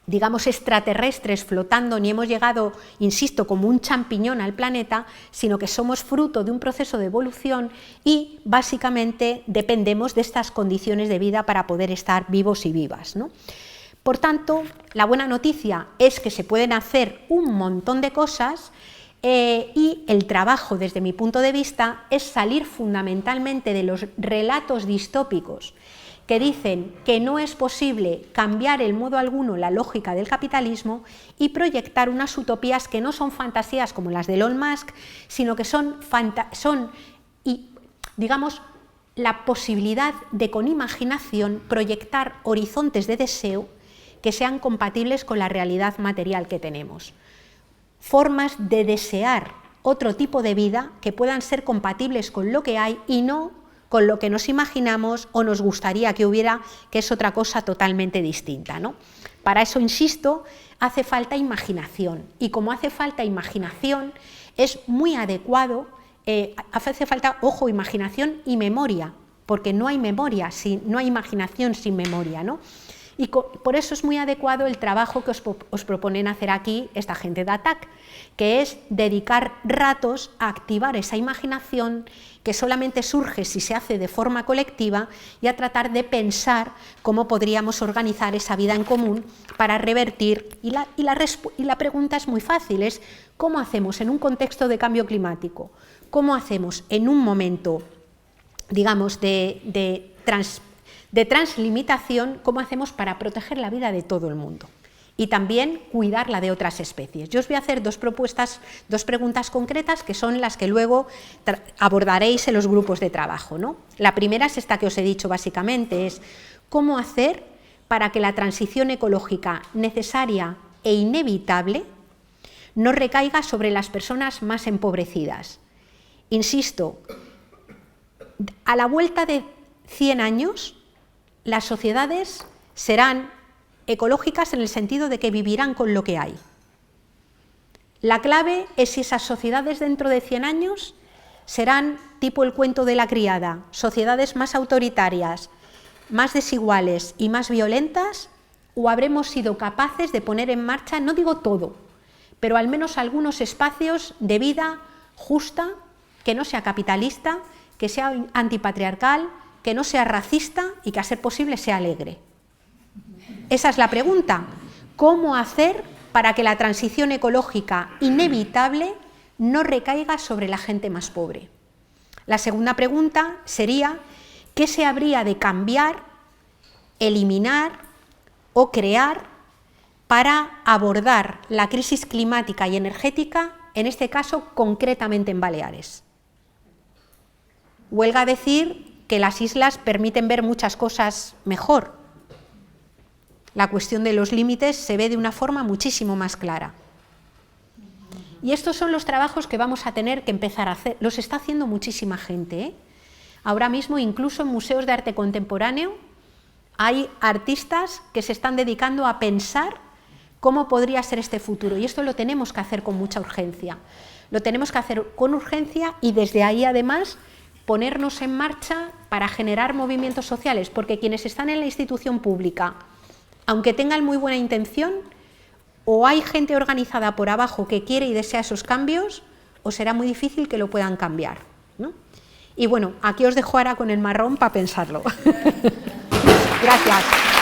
digamos, extraterrestres flotando, ni hemos llegado, insisto, como un champiñón al planeta, sino que somos fruto de un proceso de evolución y básicamente dependemos de estas condiciones de vida para poder estar vivos y vivas, ¿no? Por tanto, la buena noticia es que se pueden hacer un montón de cosas y el trabajo, desde mi punto de vista, es salir fundamentalmente de los relatos distópicos que dicen que no es posible cambiar en modo alguno la lógica del capitalismo y proyectar unas utopías que no son fantasías como las de Elon Musk, sino que son digamos, la posibilidad de con imaginación proyectar horizontes de deseo que sean compatibles con la realidad material que tenemos. Formas de desear otro tipo de vida que puedan ser compatibles con lo que hay y no con lo que nos imaginamos o nos gustaría que hubiera, que es otra cosa totalmente distinta, ¿no? Para eso, insisto, hace falta imaginación, y como hace falta imaginación, es muy adecuado, hace falta, ojo, imaginación y memoria, porque no hay memoria, no hay imaginación sin memoria, ¿no? Y por eso es muy adecuado el trabajo que os proponen hacer aquí esta gente de ATAC, que es dedicar ratos a activar esa imaginación que solamente surge si se hace de forma colectiva y a tratar de pensar cómo podríamos organizar esa vida en común para revertir. Y la pregunta es muy fácil, es ¿cómo hacemos en un contexto de cambio climático? ¿Cómo hacemos en un momento, digamos, de translimitación, cómo hacemos para proteger la vida de todo el mundo y también cuidar la de otras especies? Yo os voy a hacer dos preguntas concretas que son las que luego abordaréis en los grupos de trabajo, ¿no? La primera es esta que os he dicho básicamente, es ¿cómo hacer para que la transición ecológica necesaria e inevitable no recaiga sobre las personas más empobrecidas? Insisto, a la vuelta de 100 años, las sociedades serán ecológicas en el sentido de que vivirán con lo que hay. La clave es si esas sociedades dentro de 100 años serán tipo el cuento de la criada, sociedades más autoritarias, más desiguales y más violentas, o habremos sido capaces de poner en marcha, no digo todo, pero al menos algunos espacios de vida justa, que no sea capitalista, que sea antipatriarcal, que no sea racista y que a ser posible sea alegre. Esa es la pregunta. ¿Cómo hacer para que la transición ecológica inevitable no recaiga sobre la gente más pobre? La segunda pregunta sería ¿qué se habría de cambiar, eliminar o crear para abordar la crisis climática y energética, en este caso concretamente en Baleares? Huelga decir que las islas permiten ver muchas cosas mejor. La cuestión de los límites se ve de una forma muchísimo más clara. Y estos son los trabajos que vamos a tener que empezar a hacer. Los está haciendo muchísima gente, ¿eh? Ahora mismo, incluso en museos de arte contemporáneo, hay artistas que se están dedicando a pensar cómo podría ser este futuro. Y esto lo tenemos que hacer con mucha urgencia. Lo tenemos que hacer con urgencia y desde ahí, además, ponernos en marcha para generar movimientos sociales, porque quienes están en la institución pública, aunque tengan muy buena intención, o hay gente organizada por abajo que quiere y desea esos cambios, o será muy difícil que lo puedan cambiar, ¿no? Y bueno, aquí os dejo ahora con el marrón para pensarlo. Gracias.